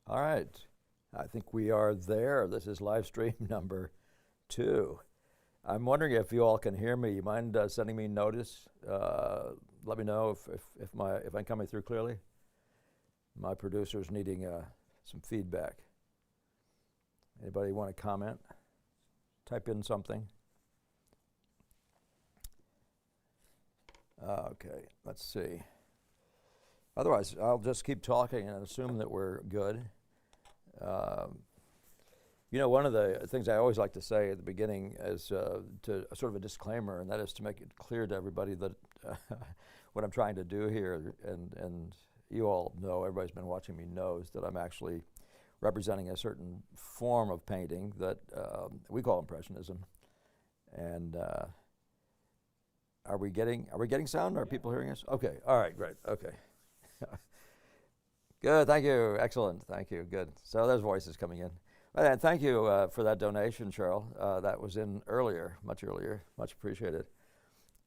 All right. I think we are there. This is live stream number 2. I'm wondering if you all can hear me. You mind sending me notice? Let me know if I'm coming through clearly. My producer's needing some feedback. Anybody want to comment? Type in something. Okay, let's see. Otherwise, I'll just keep talking and assume that we're good. One of the things I always like to say at the beginning is to sort of a disclaimer, and that is to make it clear to everybody that what I'm trying to do here, and you all know, everybody's been watching me knows that I'm actually representing a certain form of painting that we call Impressionism. And are we getting sound? Are people hearing us? Okay, all right, great, okay. Good, thank you, excellent, thank you, good. So there's voices coming in. And thank you for that donation, Cheryl. That was in much earlier, much appreciated.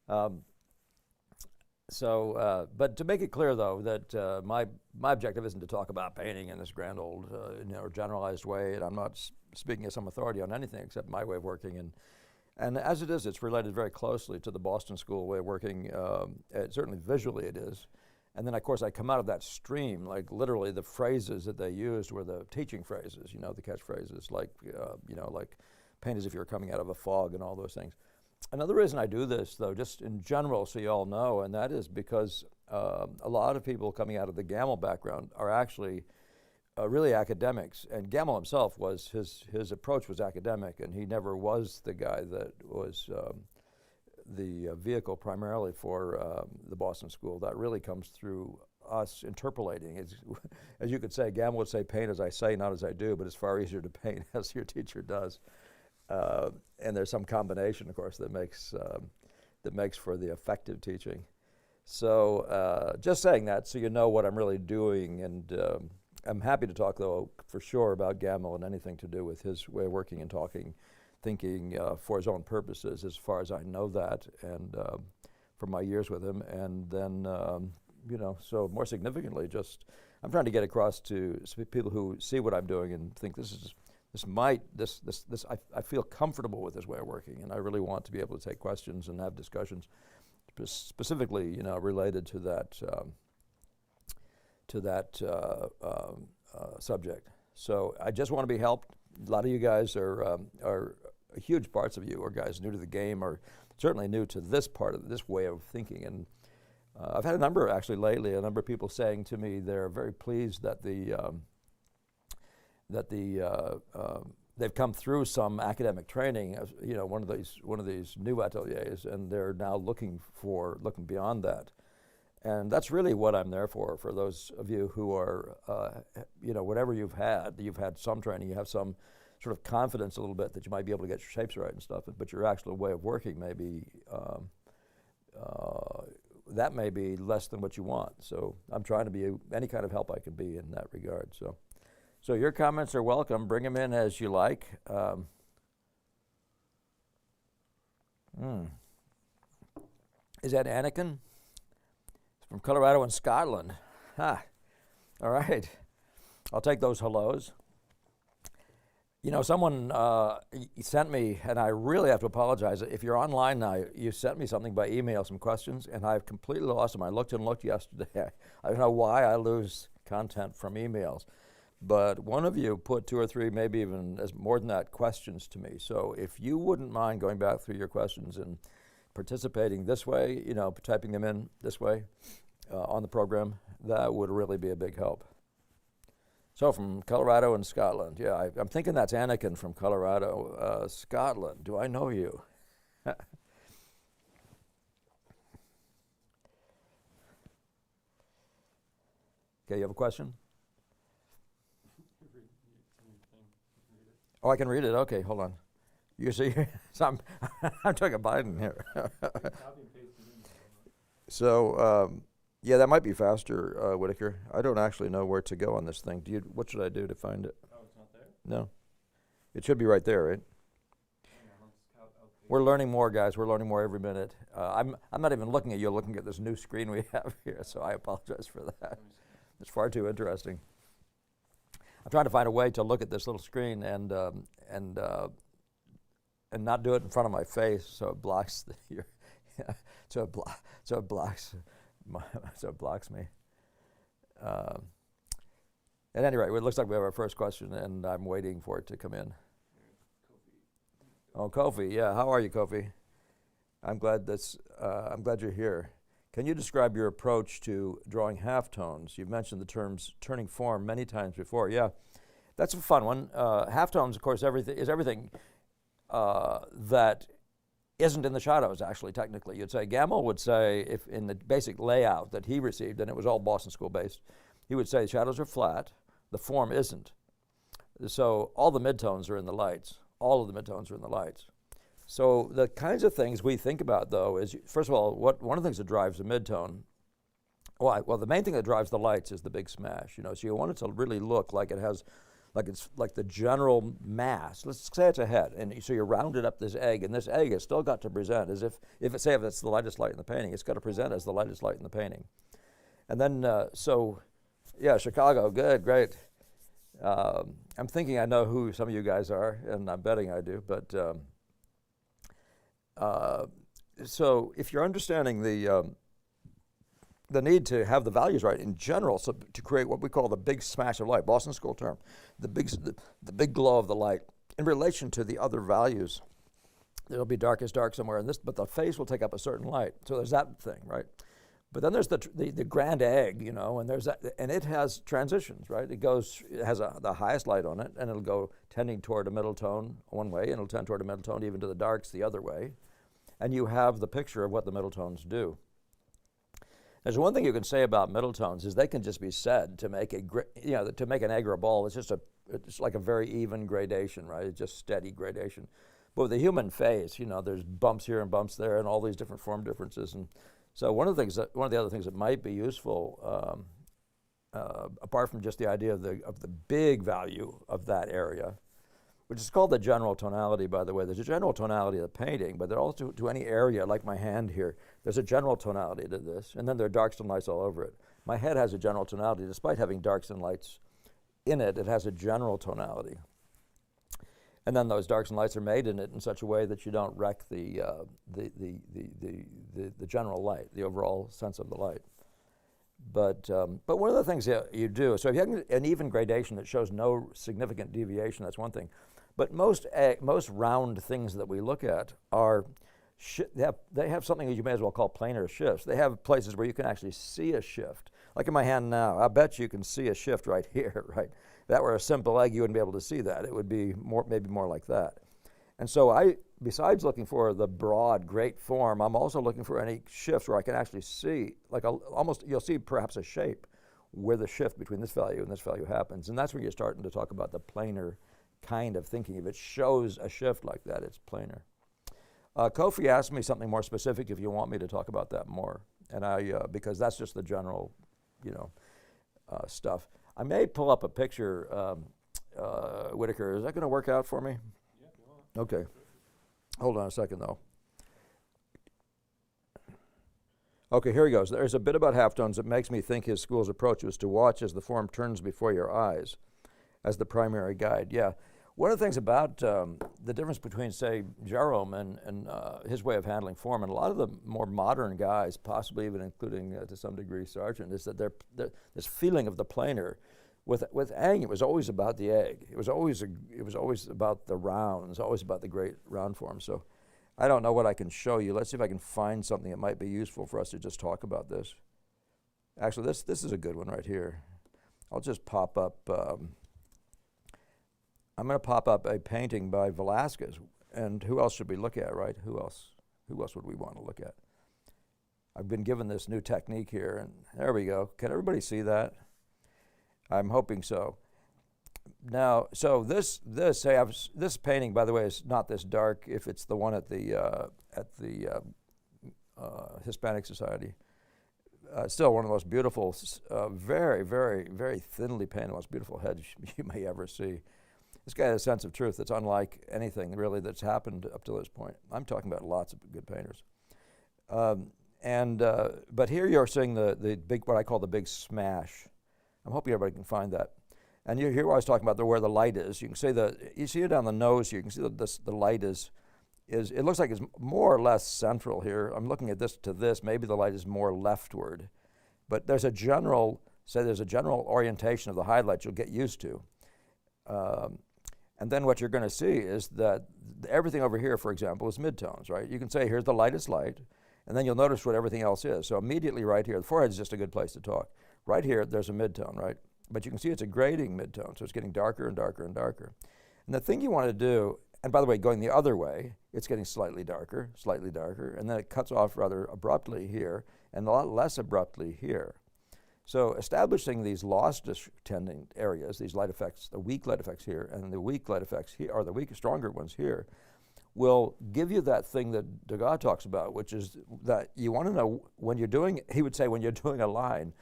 But to make it clear, though, that my objective isn't to talk about painting in this grand old, generalized way, and I'm not speaking as some authority on anything except my way of working. And as it is, it's related very closely to the Boston School way of working. Certainly visually it is. And then, of course, I come out of that stream, like literally the phrases that they used were the teaching phrases, the catchphrases, like paint as if you're coming out of a fog and all those things. Another reason I do this, though, just in general, so you all know, and that is because a lot of people coming out of the Gamel background are actually really academics. And Gamel himself his approach was academic, and he never was the guy that was the vehicle primarily for the Boston School. That really comes through us interpolating. As you could say, Gamel would say, paint as I say, not as I do, but it's far easier to paint as your teacher does. And there's some combination, of course, that makes for the effective teaching. So just saying that so you know what I'm really doing, and I'm happy to talk, though, for sure about Gamel and anything to do with his way of working and talking, thinking for his own purposes, as far as I know that, and from my years with him. And then, so more significantly, just I'm trying to get across to people who see what I'm doing and think I feel comfortable with this way of working, and I really want to be able to take questions and have discussions specifically, related to that subject. So I just want to be helped. A lot of you guys are huge parts of you are guys new to the game, or certainly new to this part of this way of thinking. And I've had a number of people saying to me they're very pleased that they've come through some academic training, one of these new ateliers, and they're now looking beyond that. And that's really what I'm there for those of you who are, whatever you've had some training, you have some sort of confidence a little bit that you might be able to get your shapes right and stuff, but your actual way of working may be, that may be less than what you want. So I'm trying to be any kind of help I can be in that regard. So your comments are welcome. Bring them in as you like. Is that Anakin? From Colorado and Scotland. All right. I'll take those hellos. Someone sent me, and I really have to apologize. If you're online now, you sent me something by email, some questions, and I've completely lost them. I looked yesterday. I don't know why I lose content from emails. But one of you put 2 or 3, maybe even more than that, questions to me. So if you wouldn't mind going back through your questions and participating this way, typing them in this way on the program, that would really be a big help. So from Colorado and Scotland. Yeah, I'm thinking that's Anakin from Colorado. Scotland, do I know you? Okay, you have a question? Oh, I can read it? Okay, hold on. You see, so I'm talking Biden here. So, yeah, that might be faster, Whitaker. I don't actually know where to go on this thing. What should I do to find it? Oh, it's not there? No. It should be right there, right? We're learning more, guys. We're learning more every minute. I'm not even looking at you. Looking at this new screen we have here, so I apologize for that. It's far too interesting. I'm trying to find a way to look at this little screen and not do it in front of my face, so it blocks so it blocks me. At any rate, it looks like we have our first question, and I'm waiting for it to come in. Oh, Kofi, yeah. How are you, Kofi? I'm glad you're here. Can you describe your approach to drawing halftones? You've mentioned the terms turning form many times before. Yeah, that's a fun one. Halftones, of course, is everything that isn't in the shadows, actually, technically. You'd say, Gamble would say, if in the basic layout that he received, and it was all Boston School based, he would say shadows are flat, the form isn't. So all the midtones are in the lights. All of the midtones are in the lights. So the kinds of things we think about, though, is, first of all, one of the things that drives a midtone, well, the main thing that drives the lights is the big smash, you know, so you want it to really look like it has, it's like the general mass. Let's say it's a head, and so you rounded up this egg, and this egg has still got to present as if it's the lightest light in the painting, it's got to present as the lightest light in the painting. And then, yeah, Chicago, good, great. I'm thinking I know who some of you guys are, and I'm betting I do, but so if you're understanding the need to have the values right in general, so to create what we call the big smash of light, Boston School term, the big glow of the light in relation to the other values. There'll be darkest dark somewhere in this, but the face will take up a certain light. So there's that thing, right? But then there's the grand egg, you know, and there's that, and it has transitions, right? It has the highest light on it, and it'll go tending toward a middle tone one way, and it'll tend toward a middle tone even to the darks the other way. And you have the picture of what the middle tones do. There's one thing you can say about middle tones is they can just be said to make to make an egg or a ball. It's like a very even gradation, right? It's just steady gradation. But with the human face, you know, there's bumps here and bumps there, and all these different form differences. And so one of the other things that might be useful, apart from just the idea of the big value of that area, which is called the general tonality, by the way. There's a general tonality of the painting, but there also to any area, like my hand here, there's a general tonality to this, and then there are darks and lights all over it. My head has a general tonality. Despite having darks and lights in it, it has a general tonality. And then those darks and lights are made in it in such a way that you don't wreck the general light, the overall sense of the light. But one of the things that you do, so if you have an even gradation that shows no significant deviation, that's one thing. But most round things that we look at are, they have something that you may as well call planar shifts. They have places where you can actually see a shift. Like in my hand now, I bet you can see a shift right here, right? If that were a simple egg, you wouldn't be able to see that. It would be maybe more like that. And so besides looking for the broad, great form, I'm also looking for any shifts where I can actually see, you'll see perhaps a shape where the shift between this value and this value happens. And that's when you're starting to talk about the planar kind of thinking. If it shows a shift like that, it's planar. Kofi asked me something more specific if you want me to talk about that more. And because that's just the general, stuff. I may pull up a picture, Whitaker. Is that going to work out for me? Yeah, go on. Okay. Hold on a second, though. Okay, here he goes. There's a bit about halftones that makes me think his school's approach was to watch as the form turns before your eyes as the primary guide. Yeah. One of the things about the difference between, say, Jerome and his way of handling form, and a lot of the more modern guys, possibly even including to some degree Sargent, is that this feeling of the planar. With Ang, it was always about the egg. It was always about the round. It was always about the great round form. So I don't know what I can show you. Let's see if I can find something that might be useful for us to just talk about this. Actually, this is a good one right here. I'll just pop up. I'm going to pop up a painting by Velázquez. And who else should we look at, right? Who else would we want to look at? I've been given this new technique here, and there we go. Can everybody see that? I'm hoping so. Now, so this painting, by the way, is not this dark. If it's the one at the Hispanic Society, still one of the most beautiful, very, very, very thinly painted, most beautiful heads you may ever see. This guy has a sense of truth that's unlike anything really that's happened up to this point. I'm talking about lots of good painters. But here you're seeing the big, what I call the big smash. I'm hoping everybody can find that. And you hear what I was talking about, where the light is. You can see you see it on the nose here. You can see that the light is, it looks like it's more or less central here. I'm looking at this to this. Maybe the light is more leftward. But there's a general orientation of the highlight you'll get used to. And then what you're going to see is that everything over here, for example, is midtones, right? You can say, here's the lightest light, and then you'll notice what everything else is. So immediately right here, the forehead is just a good place to talk. Right here, there's a midtone, right? But you can see it's a grading midtone, so it's getting darker and darker and darker. And the thing you want to do, and by the way, going the other way, it's getting slightly darker, and then it cuts off rather abruptly here, and a lot less abruptly here. So establishing these loss-tending areas, these light effects, the weak light effects here, and the weak light effects here, or the weak, stronger ones here, will give you that thing that Degas talks about, which is that you want to know when you're doing, he would say when you're doing a line,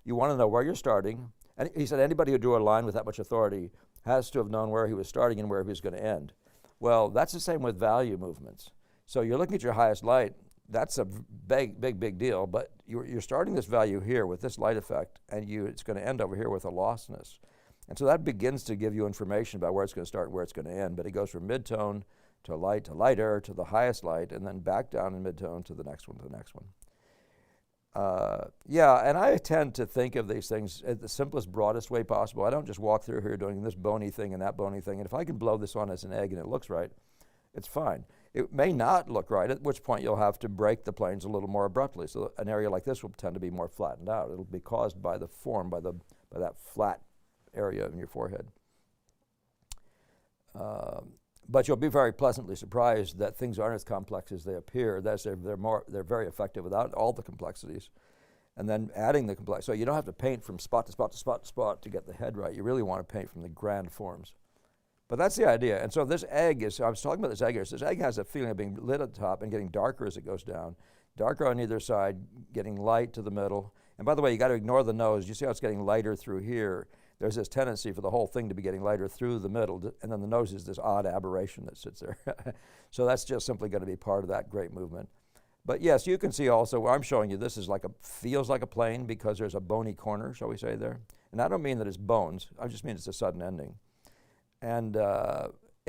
you want to know where you're starting. And he said anybody who drew a line with that much authority has to have known where he was starting and where he was going to end. Well, that's the same with value movements. So you're looking at your highest light, that's a big deal, but you're starting this value here with this light effect, and it's going to end over here with a lostness. And so that begins to give you information about where it's going to start and where it's going to end, but it goes from midtone to light to lighter to the highest light, and then back down in midtone to the next one, Yeah, and I tend to think of these things at the simplest, broadest way possible. I don't just walk through here doing this bony thing and that bony thing, and if I can blow this on as an egg and it looks right, it's fine. It may not look right, at which point you'll have to break the planes a little more abruptly. So an area like this will tend to be more flattened out. It'll be caused by the form, by that flat area in your forehead. But you'll be very pleasantly surprised that things aren't as complex as they appear. That's they're very effective without all the complexities. And then adding the complexity. So you don't have to paint from spot to spot to spot to spot to get the head right. You really want to paint from the grand forms. But that's the idea. And so this egg I was talking about this egg here. So this egg has a feeling of being lit at the top and getting darker as it goes down. Darker on either side, getting light to the middle. And by the way, you got to ignore the nose. You see how it's getting lighter through here. There's this tendency for the whole thing to be getting lighter through the middle, and then the nose is this odd aberration that sits there. So that's just simply going to be part of that great movement. But yes, you can see also where I'm showing you this is feels like a plane because there's a bony corner, shall we say there. And I don't mean that it's bones. I just mean it's a sudden ending. And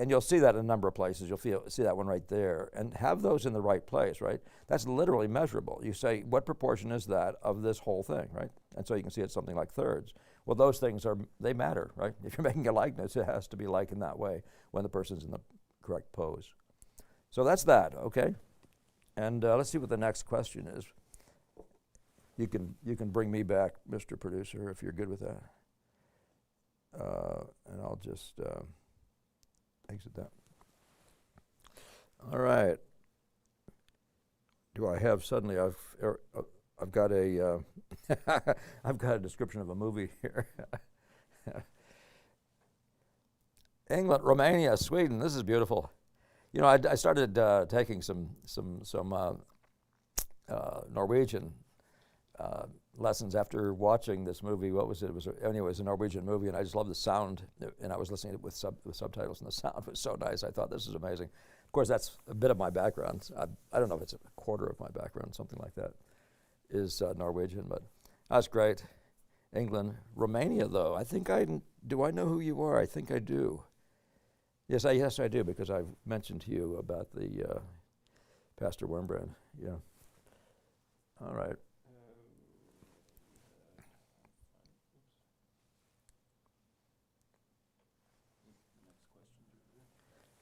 you'll see that in a number of places. You'll see that one right there. And have those in the right place, right? That's literally measurable. You say, what proportion is that of this whole thing, right? And so you can see it's something like thirds. Well, those things they matter, right? If you're making a likeness, it has to be like in that way when the person's in the correct pose. So that's that, okay? And let's see what the next question is. You can bring me back, Mr. Producer, if you're good with that. And I'll just exit that. All right. Do I have suddenly? I've got a I've got a description of a movie here. England, Romania, Sweden. This is beautiful. You know, I started taking some Norwegian lessons after watching this movie. What was it? It was a Norwegian movie, and I just loved the sound. And I was listening to it with subtitles, and the sound was so nice. I thought, this is amazing. Of course, that's a bit of my background. I don't know if it's a quarter of my background, something like that, is Norwegian, but that's great. England, Romania, though. Do I know who you are? I think I do. Yes, I do, because I've mentioned to you about the Pastor Wurmbrand. Yeah. All right.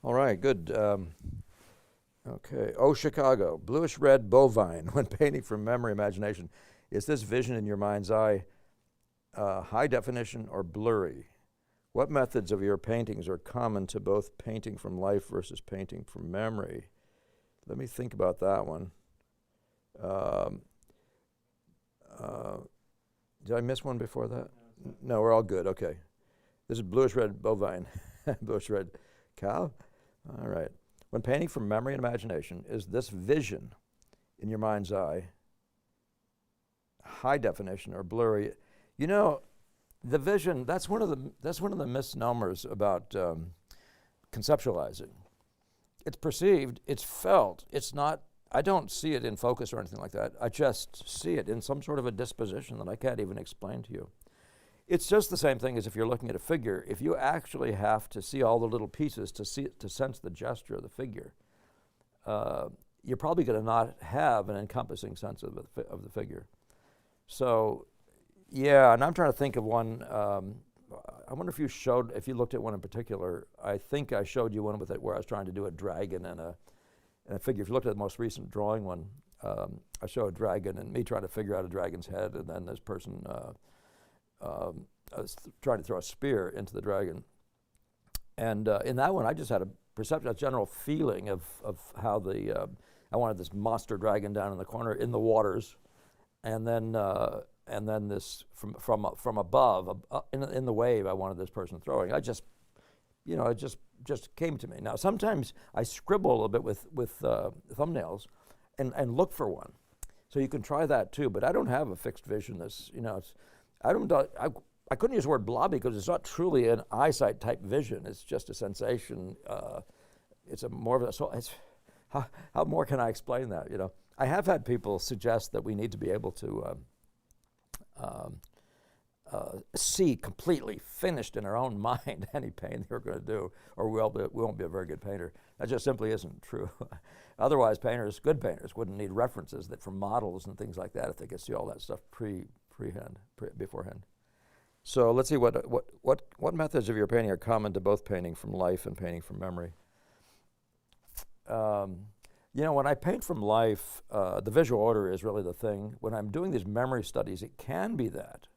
All right, good. Okay. Oh, Chicago, bluish red bovine. When painting from memory imagination, is this vision in your mind's eye high definition or blurry? What methods of your paintings are common to both painting from life versus painting from memory? Let me think about that one. Did I miss one before that? No, we're all good. Okay. This is bluish red bovine. Bluish red cow. All right. When painting from memory and imagination, is this vision in your mind's eye high definition or blurry? You know, the vision, that's one of the misnomers about conceptualizing. It's perceived, it's felt, it's not, I don't see it in focus or anything like that. I just see it in some sort of a disposition that I can't even explain to you. It's just the same thing as if you're looking at a figure. If you actually have to see all the little pieces to sense the gesture of the figure, you're probably going to not have an encompassing sense of the figure. So, yeah, and I'm trying to think of one. I wonder if you looked at one in particular. I think I showed you one with it where I was trying to do a dragon and a figure. If you looked at the most recent drawing one, I show a dragon and me trying to figure out a dragon's head, and then this person was trying to throw a spear into the dragon. And in that one, I just had a perception, a general feeling of how I wanted this monster dragon down in the corner in the waters, and then this from above in the wave. I wanted this person throwing. It just came to me. Now sometimes I scribble a little bit with thumbnails, and look for one. So you can try that too. But I don't have a fixed vision. I couldn't use the word blobby because it's not truly an eyesight type vision. It's just a sensation. It's a more of a. So how more can I explain that? I have had people suggest that we need to be able to see completely finished in our own mind any painting we're going to do, or we won't be a very good painter. That just simply isn't true. Otherwise, good painters, wouldn't need references from models and things like that if they could see all that stuff beforehand. So let's see what methods of your painting are common to both painting from life and painting from memory. When I paint from life, the visual order is really the thing. When I'm doing these memory studies, it can be that.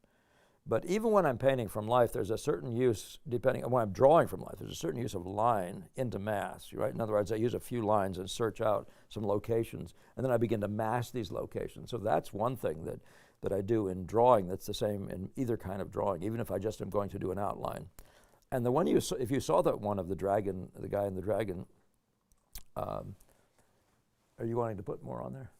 But even when I'm painting from life, there's a certain use, depending on when I'm drawing from life, there's a certain use of line into mass, right? In other words, I use a few lines and search out some locations, and then I begin to mask these locations. So that's one thing that I do in drawing that's the same in either kind of drawing, even if I just am going to do an outline. And the one if you saw that one of the dragon, the guy in the dragon, are you wanting to put more on there?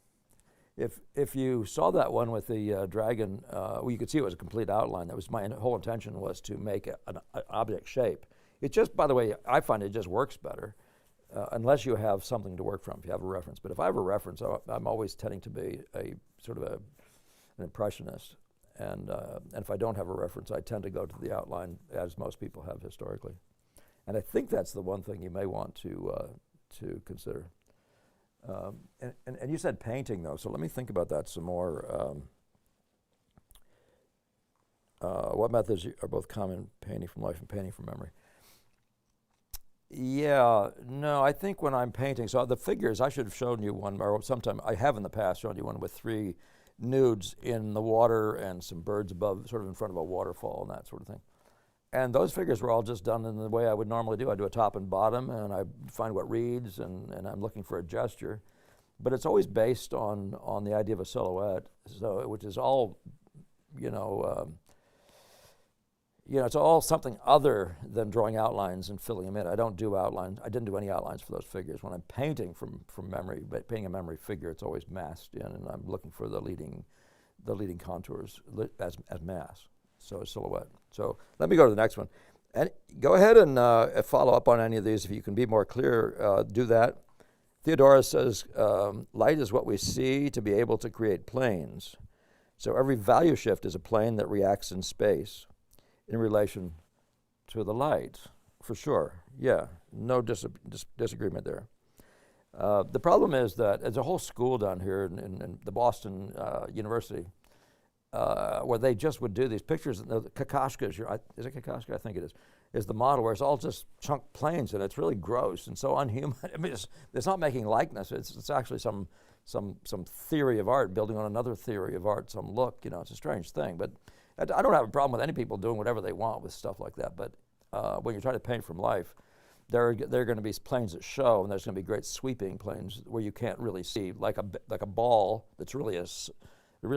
If you saw that one with the dragon, you could see it was a complete outline. That was my whole intention, was to make an object shape. It just, by the way, I find it just works better unless you have something to work from, if you have a reference. But if I have a reference, I'm always tending to be a sort of an impressionist. And if I don't have a reference, I tend to go to the outline, as most people have historically. And I think that's the one thing you may want to consider. And you said painting, though, so let me think about that some more. What methods are both common, painting from life and painting from memory? Yeah, no, I think when I'm painting, so the figures, I should have shown you one, or sometime I have in the past shown you one with 3 nudes in the water and some birds above, sort of in front of a waterfall and that sort of thing. And those figures were all just done in the way I would normally do. I do a top and bottom, and I find what reads, and I'm looking for a gesture. But it's always based on the idea of a silhouette, so which is all, it's all something other than drawing outlines and filling them in. I don't do outlines. I didn't do any outlines for those figures. When I'm painting from memory, but painting a memory figure, it's always masked in, and I'm looking for the leading contours as mass. So a silhouette. So let me go to the next one. And go ahead and follow up on any of these. If you can be more clear, do that. Theodora says, light is what we see to be able to create planes. So every value shift is a plane that reacts in space in relation to the light, for sure. Yeah, no disagreement there. The problem is that there's a whole school down here in the Boston University where they just would do these pictures. The Kokoschka, is it Kokoschka? I think it is the model where it's all just chunk planes, and it's really gross and so unhuman. I mean, it's not making likeness. It's actually some theory of art building on another theory of art, some look. It's a strange thing. But I don't have a problem with any people doing whatever they want with stuff like that. But when you're trying to paint from life, there are going to be planes that show, and there's going to be great sweeping planes where you can't really see, like a ball that's really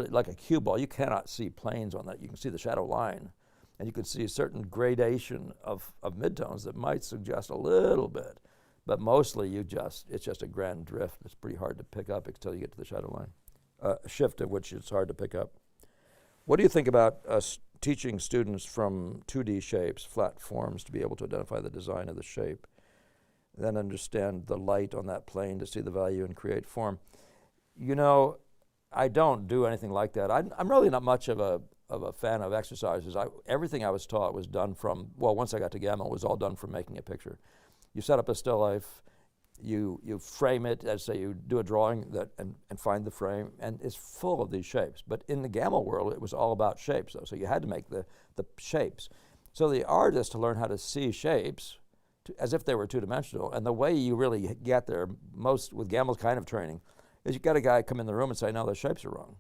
like a cue ball. You cannot see planes on that. You can see the shadow line, and you can see a certain gradation of midtones that might suggest a little bit, but mostly it's just a grand drift. It's pretty hard to pick up until you get to the shadow line, a shift at which it's hard to pick up. What do you think about us teaching students from 2D shapes, flat forms, to be able to identify the design of the shape, then understand the light on that plane to see the value and create form? I don't do anything like that. I'm really not much of a fan of exercises. Everything I was taught was done from, well, once I got to Gamma, it was all done from making a picture. You set up a still life, you frame it, as say you do a drawing and find the frame, and it's full of these shapes. But in the Gamma world, it was all about shapes, though, so you had to make the shapes. So the art is to learn how to see shapes as if they were two-dimensional, and the way you really get there, most with Gamma's kind of training, is you got a guy come in the room and say, no, the shapes are wrong.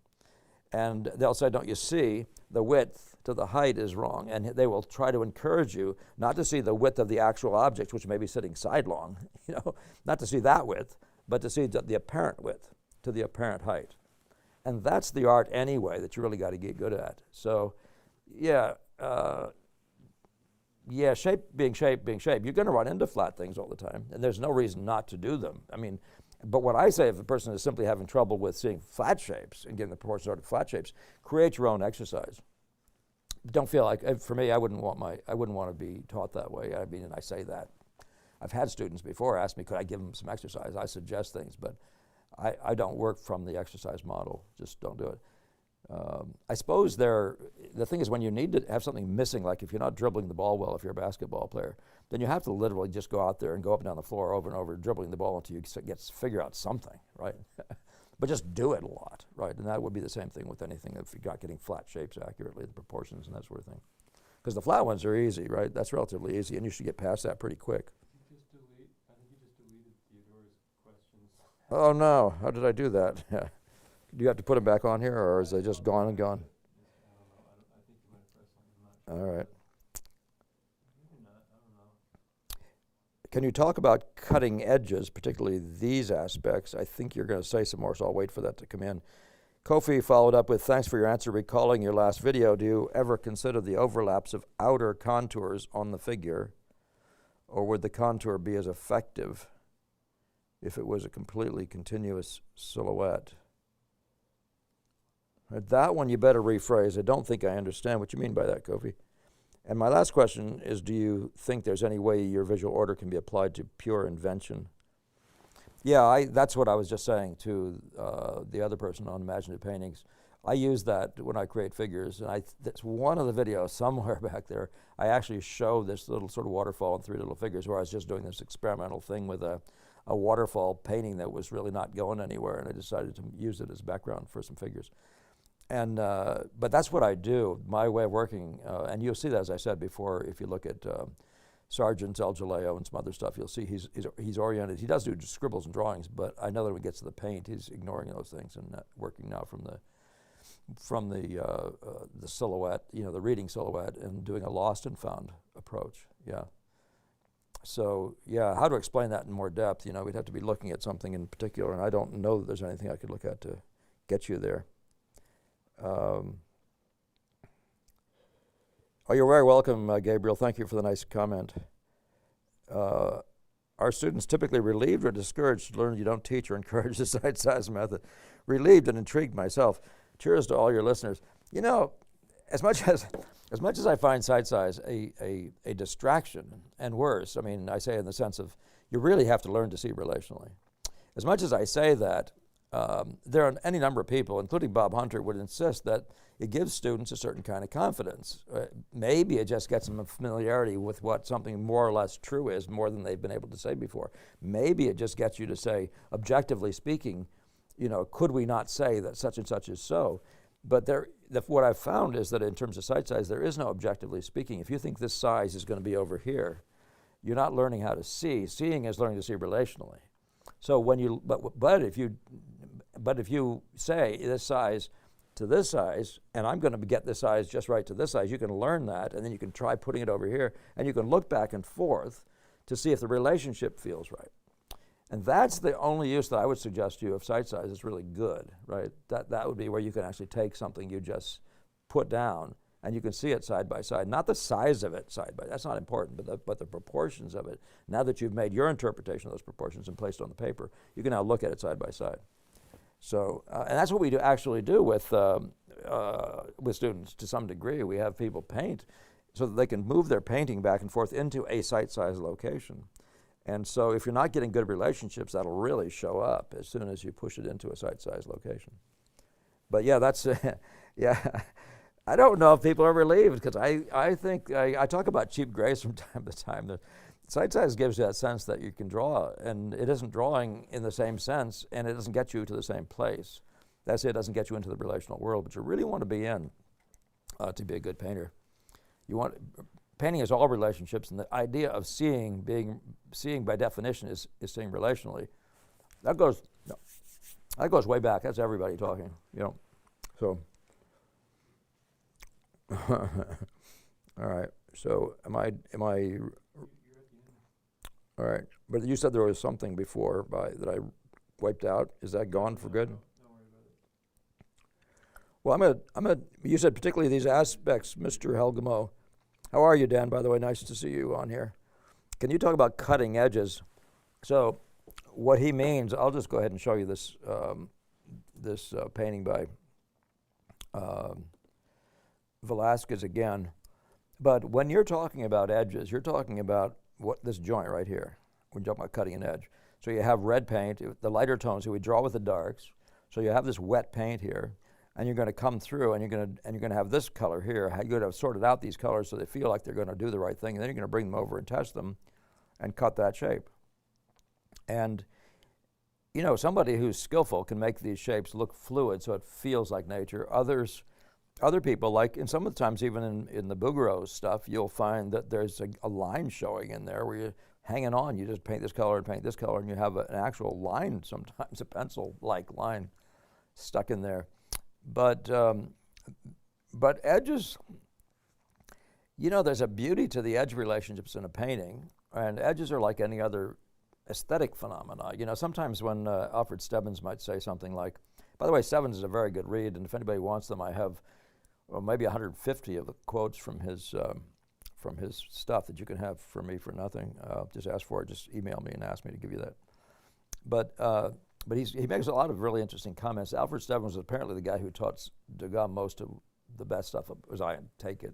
And they'll say, don't you see, the width to the height is wrong. And they will try to encourage you not to see the width of the actual object, which may be sitting sidelong, not to see that width, but to see the apparent width to the apparent height. And that's the art anyway that you really got to get good at. So, shape being shape. You're going to run into flat things all the time, and there's no reason not to do them. I mean, but what I say, if a person is simply having trouble with seeing flat shapes and getting the proportions out of flat shapes, create your own exercise. Don't feel like, for me, I wouldn't want to be taught that way. I mean, and I say that. I've had students before ask me, could I give them some exercise? I suggest things, but I don't work from the exercise model. Just don't do it. I suppose the thing is, when you need to have something missing, like if you're not dribbling the ball well, if you're a basketball player, then you have to literally just go out there and go up and down the floor over and over, dribbling the ball until you figure out something, right? But just do it a lot, right? And that would be the same thing with anything if you're not getting flat shapes accurately, the proportions and that sort of thing. Because the flat ones are easy, right? That's relatively easy, and you should get past that pretty quick. I think you just deleted Theodore's questions. Oh no, how did I do that? Do you have to put them back on here, or is they just gone and gone? I don't know. I think you might have pressed something. I'm not sure. All right. Maybe not. I don't know. Can you talk about cutting edges, particularly these aspects? I think you're going to say some more, so I'll wait for that to come in. Kofi followed up with, thanks for your answer. Recalling your last video, do you ever consider the overlaps of outer contours on the figure, or would the contour be as effective if it was a completely continuous silhouette? That one you better rephrase. I don't think I understand what you mean by that, Kofi. And my last question is, do you think there's any way your visual order can be applied to pure invention? Yeah, that's what I was just saying to the other person on imaginative paintings. I use that when I create figures, and that's one of the videos somewhere back there. I actually show this little sort of waterfall and 3 little figures where I was just doing this experimental thing with a waterfall painting that was really not going anywhere, and I decided to use it as background for some figures. And but that's what I do, my way of working, and you'll see that, as I said before, if you look at Sargent's El Jaleo and some other stuff, you'll see he's oriented. He does do scribbles and drawings, but I know that when he gets to the paint, he's ignoring those things and working now from the silhouette, the reading silhouette, and doing a lost and found approach. Yeah. So yeah, how to explain that in more depth? We'd have to be looking at something in particular, and I don't know that there's anything I could look at to get you there. You're very welcome, Gabriel. Thank you for the nice comment. Are students typically relieved or discouraged to learn you don't teach or encourage the side size method? Relieved and intrigued myself. Cheers to all your listeners. As much as I find side size a distraction, and worse, I mean, I say in the sense of you really have to learn to see relationally. As much as I say that, there are any number of people, including Bob Hunter, would insist that it gives students a certain kind of confidence. Maybe it just gets them a familiarity with what something more or less true is, more than they've been able to say before. Maybe it just gets you to say, objectively speaking, could we not say that such and such is so? But what I've found is that in terms of side size, there is no objectively speaking. If you think this size is going to be over here, you're not learning how to see. Seeing is learning to see relationally. So when you, but if you say this size to this size, and I'm going to get this size just right to this size, you can learn that, and then you can try putting it over here, and you can look back and forth to see if the relationship feels right. And that's the only use that I would suggest to you if side size is really good, right? That would be where you can actually take something you just put down, and you can see it side by side. Not the size of it side by side, that's not important, but the proportions of it. Now that you've made your interpretation of those proportions and placed it on the paper, you can now look at it side by side. So, and that's what we actually do with students to some degree. We have people paint so that they can move their painting back and forth into a site size location. And so if you're not getting good relationships, that'll really show up as soon as you push it into a site size location. But yeah, that's, yeah. I don't know if people are relieved, because I think, I talk about cheap grays from time to time. The side size gives you that sense that you can draw, and it isn't drawing in the same sense, and it doesn't get you to the same place. That's it, doesn't get you into the relational world, but you really want to be in to be a good painter. Painting is all relationships, and the idea of seeing by definition is seeing relationally. That goes way back. That's everybody talking, So, all right. So, am I? All right. But you said there was something before that I wiped out. Is that gone for good? Don't worry about it. Well, you said particularly these aspects, Mr. Helgamo. How are you, Dan? By the way, nice to see you on here. Can you talk about cutting edges? So, what he means, I'll just go ahead and show you this painting by Velázquez again. But when you're talking about edges, you're talking about this joint right here. We're talking about cutting an edge. So you have red paint, the lighter tones, so we draw with the darks. So you have this wet paint here, and you're going to come through, and you're going to have this color here. You're going to have sorted out these colors so they feel like they're going to do the right thing, and then you're going to bring them over and test them, and cut that shape. And somebody who's skillful can make these shapes look fluid, so it feels like nature. Other people, like, and some of the times even in the Bouguereau stuff, you'll find that there's a line showing in there where you're hanging on. You just paint this color and paint this color, and you have an actual line, sometimes a pencil-like line stuck in there. But edges, there's a beauty to the edge relationships in a painting, and edges are like any other aesthetic phenomena. Sometimes when Alfred Stebbins might say something like, by the way, Stebbins is a very good read, and if anybody wants them, I have maybe 150 of the quotes from his stuff that you can have from me for nothing. Just ask for it. Just email me and ask me to give you that. But he makes a lot of really interesting comments. Alfred Stebbins was apparently the guy who taught Degas most of the best stuff, as I take it,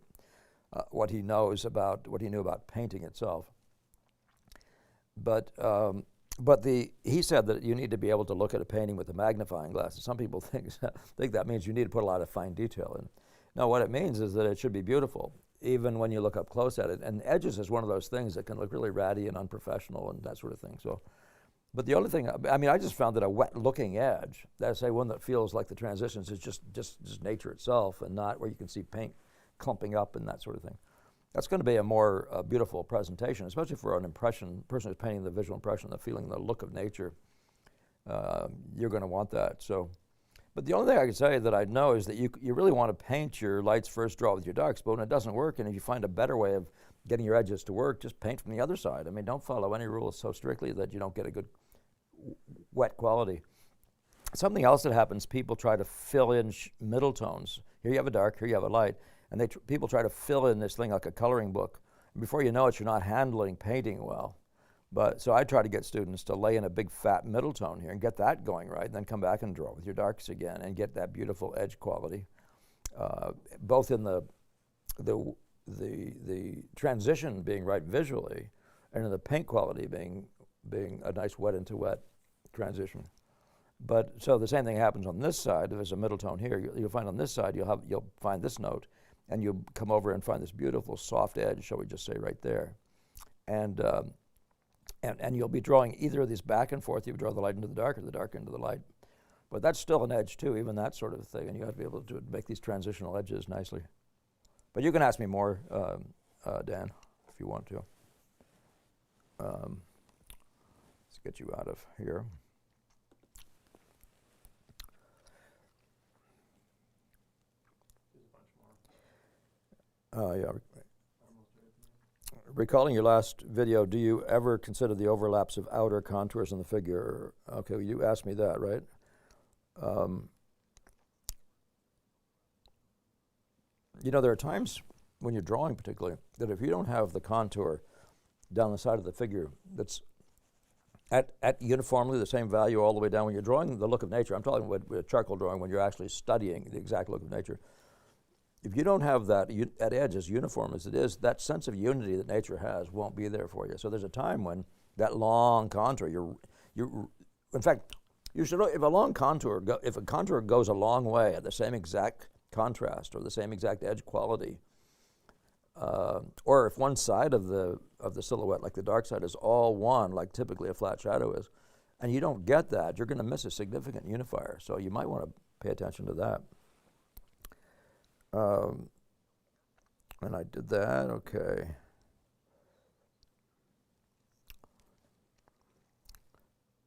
what he knew about painting itself. But he said that you need to be able to look at a painting with a magnifying glass. And some people think that means you need to put a lot of fine detail in. No, what it means is that it should be beautiful, even when you look up close at it. And edges is one of those things that can look really ratty and unprofessional and that sort of thing. So, but the only thing, I just found that a wet-looking edge, that's one that feels like the transitions is just nature itself, and not where you can see paint clumping up and that sort of thing. That's going to be a more beautiful presentation, especially for an person who's painting the visual impression, the feeling, the look of nature. You're going to want that. So, but the only thing I can say that I know is that you really want to paint your lights first, draw with your darks, but when it doesn't work, and if you find a better way of getting your edges to work, just paint from the other side. Don't follow any rules so strictly that you don't get a good wet quality. Something else that happens, people try to fill in middle tones. Here you have a dark, here you have a light. And people try to fill in this thing like a coloring book. And before you know it, you're not handling painting well. So I try to get students to lay in a big fat middle tone here and get that going right, and then come back and draw with your darks again and get that beautiful edge quality, both in the transition being right visually, and in the paint quality being a nice wet into wet transition. But so the same thing happens on this side. If there's a middle tone here, you'll find on this side you'll find this note. And you come over and find this beautiful soft edge, shall we just say, right there. And you'll be drawing either of these back and forth. You draw the light into the dark or the dark into the light. But that's still an edge too, even that sort of thing. And you have to be able to make these transitional edges nicely. But you can ask me more, Dan, if you want to. Let's get you out of here. Yeah. Recalling your last video, do you ever consider the overlaps of outer contours in the figure? Okay, well, you asked me that, right? There are times when you're drawing particularly that if you don't have the contour down the side of the figure that's at uniformly the same value all the way down, when you're drawing the look of nature, I'm talking with a charcoal drawing when you're actually studying the exact look of nature. If you don't have that edge as uniform as it is, that sense of unity that nature has won't be there for you. So there's a time when that long contour, in fact, you should know if a contour goes a long way at the same exact contrast or the same exact edge quality. Or if one side of the silhouette, like the dark side, is all one, like typically a flat shadow is, and you don't get that, you're going to miss a significant unifier. So you might want to pay attention to that. And I did that, okay.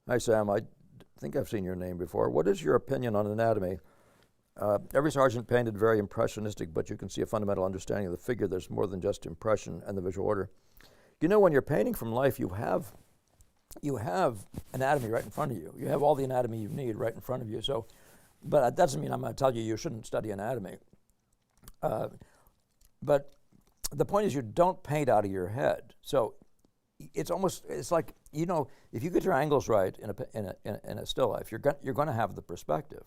Hi, Sam. I think I've seen your name before. What is your opinion on anatomy? Every sergeant painted very impressionistic, but you can see a fundamental understanding of the figure. There's more than just impression and the visual order. You know, when you're painting from life, you have anatomy right in front of you. You have all the anatomy you need right in front of you. So, but that doesn't mean I'm going to tell you shouldn't study anatomy. But the point is, you don't paint out of your head. So it's like, you know, if you get your angles right in a still life, you're going to have the perspective.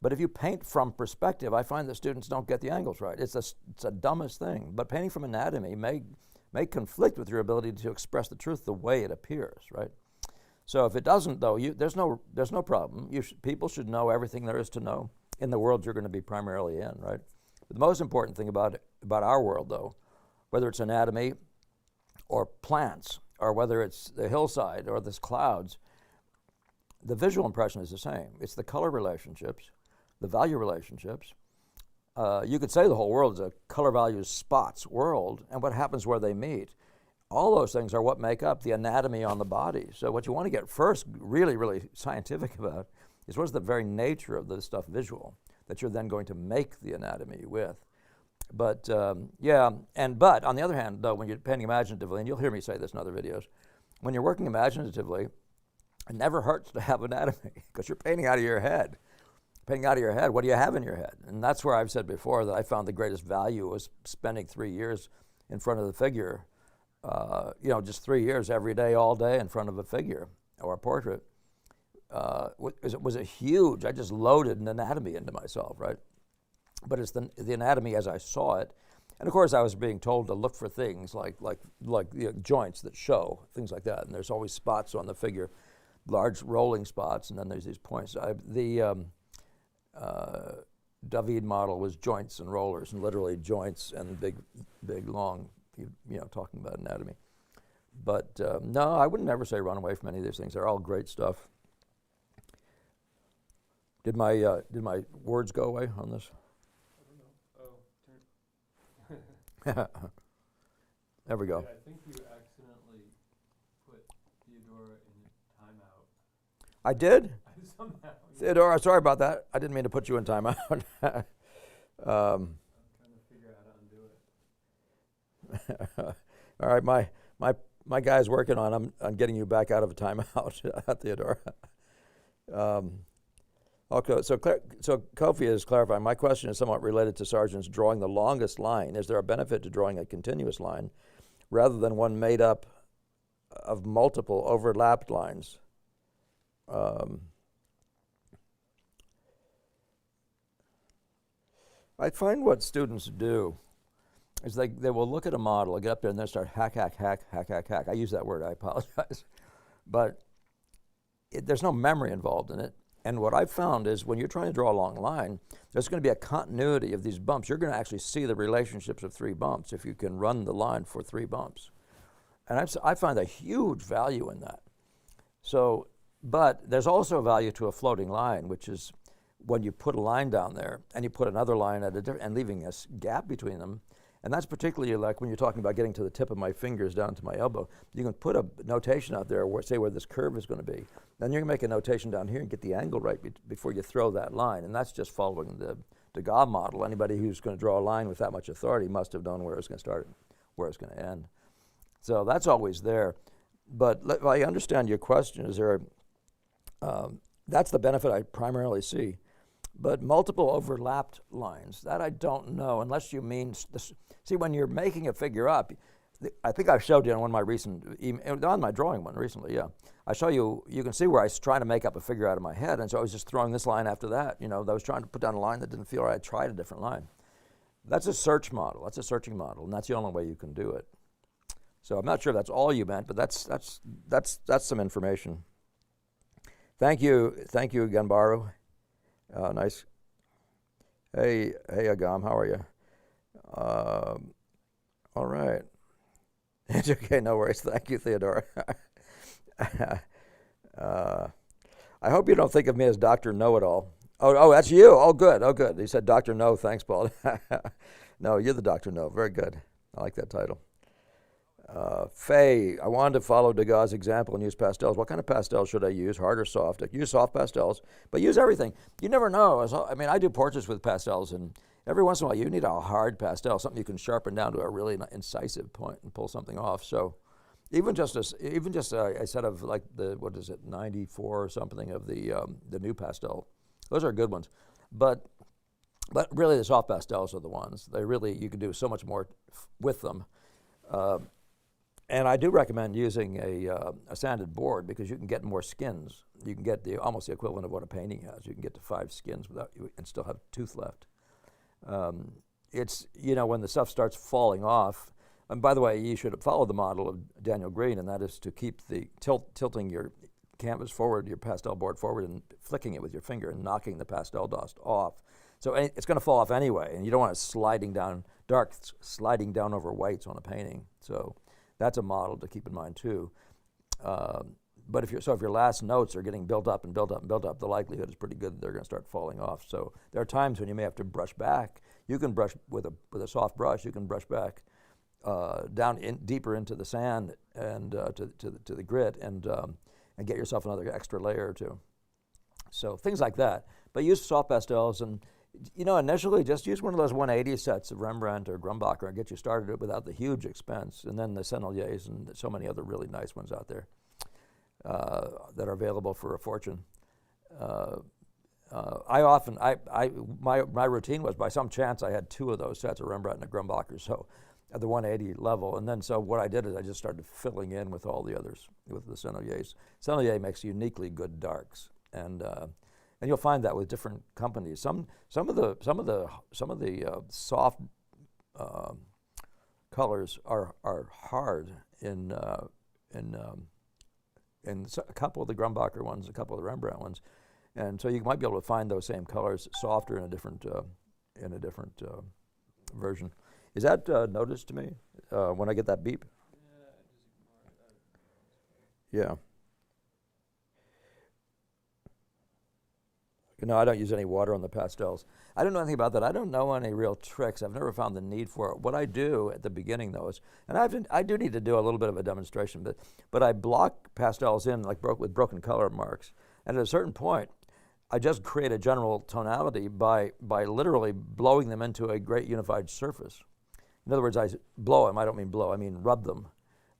But if you paint from perspective, I find that students don't get the angles right. It's the dumbest thing. But painting from anatomy may conflict with your ability to express the truth the way it appears, right? So if it doesn't, though, there's no problem. People should know everything there is to know in the world you're going to be primarily in, right? But the most important thing about our world, though, whether it's anatomy or plants, or whether it's the hillside or the clouds, the visual impression is the same. It's the color relationships, the value relationships. You could say the whole world is a color values spots world, and what happens where they meet. All those things are what make up the anatomy on the body. So what you want to get first really, really scientific about is what's the very nature of this stuff visual that you're then going to make the anatomy with. But but on the other hand, though, when you're painting imaginatively, and you'll hear me say this in other videos, when you're working imaginatively, it never hurts to have anatomy because you're painting out of your head. Painting out of your head, what do you have in your head? And that's where I've said before that I found the greatest value was spending 3 years in front of the figure, just 3 years every day, all day in front of a figure or a portrait. It was a huge, I just loaded an anatomy into myself, right? But it's the anatomy as I saw it. And of course I was being told to look for things like joints that show, things like that. And there's always spots on the figure, large rolling spots, and then there's these points. David model was joints and rollers, and literally joints and big, long, talking about anatomy. But no, I would never say run away from any of these things. They're all great stuff. Did my words go away on this? I don't know. Oh, there we go. I think you accidentally put Theodora in timeout. I did? Somehow. Theodora, sorry about that. I didn't mean to put you in timeout. I'm trying to figure out how to undo it. All right, my guy's working on getting you back out of a timeout, Theodora. Okay, so Kofi is clarifying. My question is somewhat related to Sargent's drawing the longest line. Is there a benefit to drawing a continuous line rather than one made up of multiple overlapped lines? I find what students do is they will look at a model, get up there, and then start hack. I use that word, I apologize. But there's no memory involved in it. And what I've found is when you're trying to draw a long line, there's going to be a continuity of these bumps. You're going to actually see the relationships of 3 bumps if you can run the line for 3 bumps. And I find a huge value in that. So, but there's also a value to a floating line, which is when you put a line down there and you put another line at and leaving a gap between them. And that's particularly like when you're talking about getting to the tip of my fingers down to my elbow. You can put a notation out there, say where this curve is going to be. Then you're going to make a notation down here and get the angle right before you throw that line. And that's just following the Degas model. Anybody who's going to draw a line with that much authority must have known where it's going to start, where it's going to end. So that's always there. But I understand your question. Is there? That's the benefit I primarily see. But multiple overlapped lines, that I don't know, unless you mean, see, when you're making a figure up, I think I showed you on one of my recent, on my drawing one recently, yeah. I show you, you can see where I was trying to make up a figure out of my head, and so I was just throwing this line after that. I was trying to put down a line that didn't feel right. I tried a different line. That's a search model, that's a searching model, and that's the only way you can do it. So I'm not sure that's all you meant, but that's some information. Thank you, Ganbaru. Nice. Hey, Agam, how are you? All right. It's okay, no worries. Thank you, Theodora. I hope you don't think of me as Dr. Know-It-All. Oh, that's you. Oh, good. Oh, good. He said Dr. No. Thanks, Paul. No, you're the Dr. No. Very good. I like that title. Faye, I wanted to follow Degas' example and use pastels. What kind of pastels should I use, hard or soft? Use soft pastels, but use everything. You never know. I mean, I do portraits with pastels, and every once in a while you need a hard pastel, something you can sharpen down to a really incisive point and pull something off. So even just a set of like what is it, 94 or something of the new pastel. Those are good ones, but really the soft pastels are the ones. You can do so much more with them. And I do recommend using a sanded board because you can get more skins. You can get almost the equivalent of what a painting has. You can get to 5 skins and still have tooth left. It's, when the stuff starts falling off, and by the way, you should follow the model of Daniel Green, and that is to keep tilting your canvas forward, your pastel board forward, and flicking it with your finger and knocking the pastel dust off. So it's going to fall off anyway, and you don't want it sliding down over whites on a painting. So that's a model to keep in mind too. But if your last notes are getting built up and built up and built up, the likelihood is pretty good that they're going to start falling off. So there are times when you may have to brush back. You can brush with a soft brush. You can brush back deeper into the sand and to the grit and get yourself another extra layer or two. So things like that. But use soft pastels and initially just use one of those 180 sets of Rembrandt or Grumbacher and get you started without the huge expense. And then the Senneliers and so many other really nice ones out there that are available for a fortune. My routine was by some chance I had 2 of those sets of Rembrandt and a Grumbacher, so at the 180 level. And then so what I did is I just started filling in with all the others with the Senneliers. Sennelier makes uniquely good darks, and you'll find that with different companies. Some of the soft colors are hard in a couple of the Grumbacher ones, a couple of the Rembrandt ones, and so you might be able to find those same colors softer in a different version. Is that noticed to me when I get that beep? Yeah. No, I don't use any water on the pastels. I don't know anything about that. I don't know any real tricks. I've never found the need for it. What I do at the beginning, though, is, and I do need to do a little bit of a demonstration, but I block pastels in with broken color marks. And at a certain point, I just create a general tonality by literally blowing them into a great unified surface. In other words, I blow them. I don't mean blow. I mean rub them,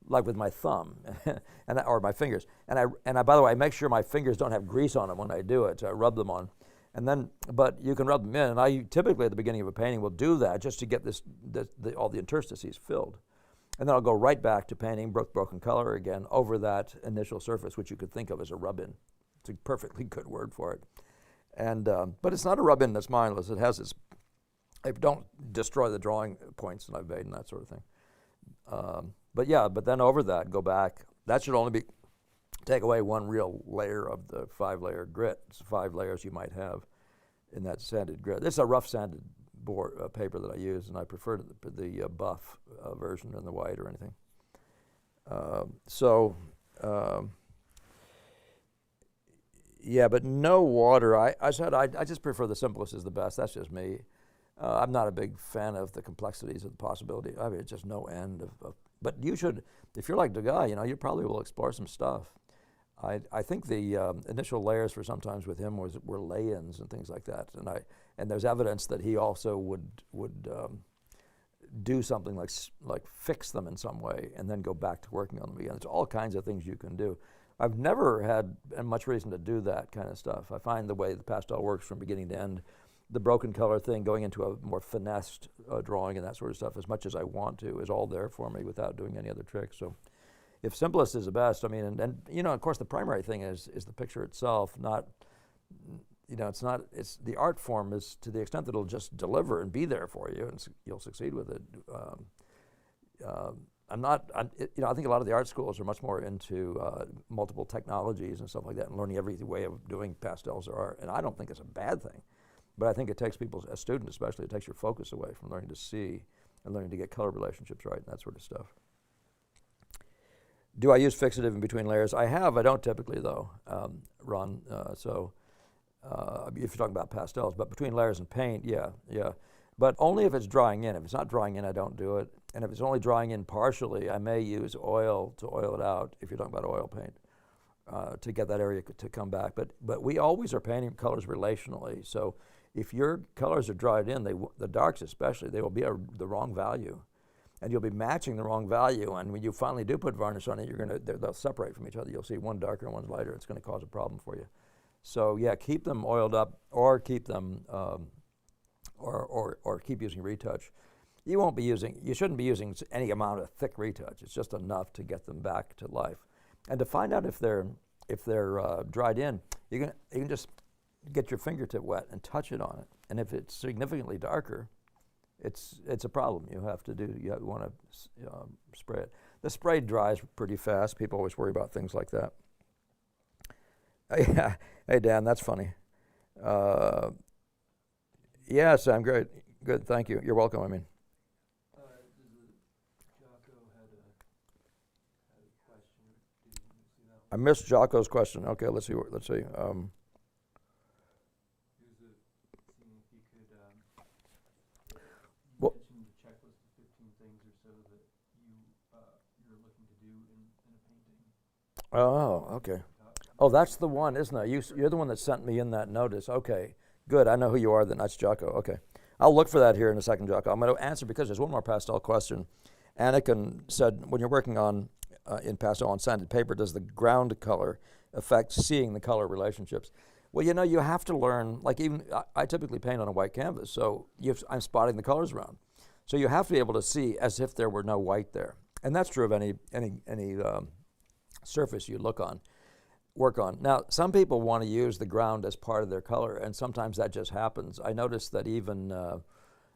like with my thumb or my fingers. And I, by the way, I make sure my fingers don't have grease on them when I do it. So I rub them on. But you can rub them in. And I typically at the beginning of a painting will do that just to get all the interstices filled. And then I'll go right back to painting broken color again over that initial surface, which you could think of as a rub-in. It's a perfectly good word for it. And but it's not a rub-in that's mindless. It has its, don't destroy the drawing points that I've made and that sort of thing. But then over that, go back. That should only take away one real layer of the 5-layer grit. It's 5 layers you might have in that sanded grit. This is a rough sanded board paper that I use, and I prefer the buff version than the white or anything. But no water. I said I just prefer the simplest is the best. That's just me. I'm not a big fan of the complexities of the possibility. I mean, it's just no end of but you should, if you're like Degas, you probably will explore some stuff. I think the initial layers for sometimes with him were lay-ins and things like that, and there's evidence that he also would do something like fix them in some way and then go back to working on them again. There's all kinds of things you can do. I've never had much reason to do that kind of stuff. I find the way the pastel works from beginning to end, the broken color thing, going into a more finessed drawing and that sort of stuff, as much as I want to, is all there for me without doing any other tricks. So if simplest is the best, I mean, and of course the primary thing is the picture itself, not, it's the art form is to the extent that it'll just deliver and be there for you and you'll succeed with it. I think a lot of the art schools are much more into multiple technologies and stuff like that and learning every way of doing pastels or art, and I don't think it's a bad thing. But I think it takes people, as students especially, it takes your focus away from learning to see and learning to get color relationships right and that sort of stuff. Do I use fixative in between layers? I have. I don't typically, though, Ron. If you're talking about pastels, but between layers and paint, yeah. But only if it's drying in. If it's not drying in, I don't do it. And if it's only drying in partially, I may use oil to oil it out, if you're talking about oil paint, to get that area to come back. But we always are painting colors relationally. So if your colors are dried in, the darks especially, they will be the wrong value. And you'll be matching the wrong value. And when you finally do put varnish on it, they'll separate from each other. You'll see one darker and one lighter. It's going to cause a problem for you. So yeah, keep them oiled up, or keep them, or keep using retouch. You shouldn't be using any amount of thick retouch. It's just enough to get them back to life. And to find out if they're dried in, you can just get your fingertip wet and touch it on it. And if it's significantly darker, it's a problem. You want to spray it. The spray dries pretty fast. People always worry about things like that. Yeah. Hey, Dan, that's funny. Yeah, Sam, great. Good, thank you. You're welcome, I mean. Jocko had a question. Did you see that one? I missed Jocko's question. Okay, let's see. He was seeing if you could, you mentioned the checklist of 15 things or so that you're looking to do in a painting. Oh, okay. Oh, that's the one, isn't it? You're the one that sent me in that notice. Okay, good. I know who you are then. That's Jocko. Okay. I'll look for that here in a second, Jocko. I'm going to answer because there's one more pastel question. Anakin said, when you're working on in pastel on sanded paper, does the ground color affect seeing the color relationships? Well, you have to learn, like even, I typically paint on a white canvas, so I'm spotting the colors around. So you have to be able to see as if there were no white there. And that's true of any surface you work on. Now, some people want to use the ground as part of their color, and sometimes that just happens. I noticed that even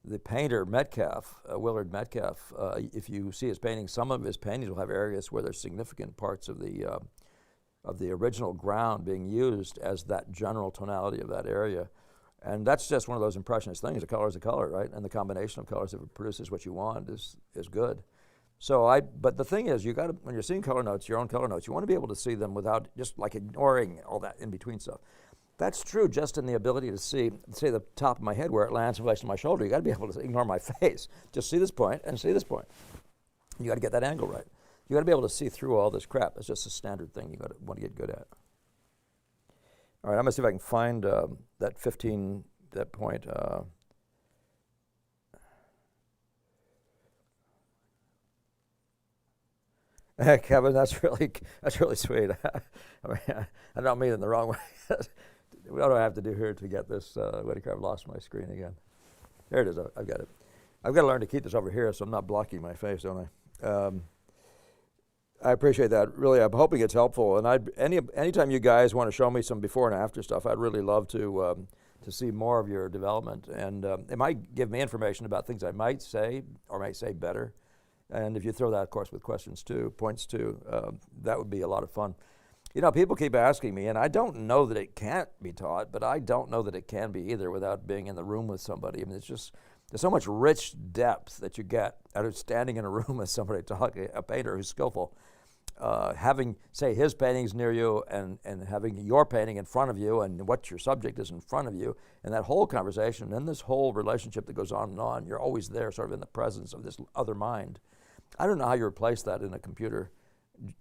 the painter Metcalf, Willard Metcalf, if you see his paintings, some of his paintings will have areas where there's significant parts of the original ground being used as that general tonality of that area. And that's just one of those impressionist things. A color is a color, right? And the combination of colors, if it produces what you want, is good. But the thing is, when you're seeing color notes, your own color notes, you want to be able to see them without just like ignoring all that in between stuff. That's true just in the ability to see, say, the top of my head where it lands in relation to my shoulder. You got to be able to ignore my face. Just see this point and see this point. You got to get that angle right. You got to be able to see through all this crap. It's just a standard thing you want to get good at. All right, I'm going to see if I can find that point. Kevin, that's really sweet. I don't mean it in the wrong way. What do I have to do here to get this? I've lost my screen again. There it is. I've got it. I've got to learn to keep this over here so I'm not blocking my face, don't I? I appreciate that. Really, I'm hoping it's helpful. And anytime you guys want to show me some before and after stuff, I'd really love to see more of your development. And it might give me information about things I might say or might say better. And if you throw that, of course, with questions too, points too, that would be a lot of fun. People keep asking me, and I don't know that it can't be taught, but I don't know that it can be either without being in the room with somebody. I mean, there's so much rich depth that you get out of standing in a room with somebody talking, a painter who's skillful, having, say, his paintings near you and having your painting in front of you and what your subject is in front of you, and that whole conversation and this whole relationship that goes on and on. You're always there sort of in the presence of this other mind. I don't know how you replace that in a computer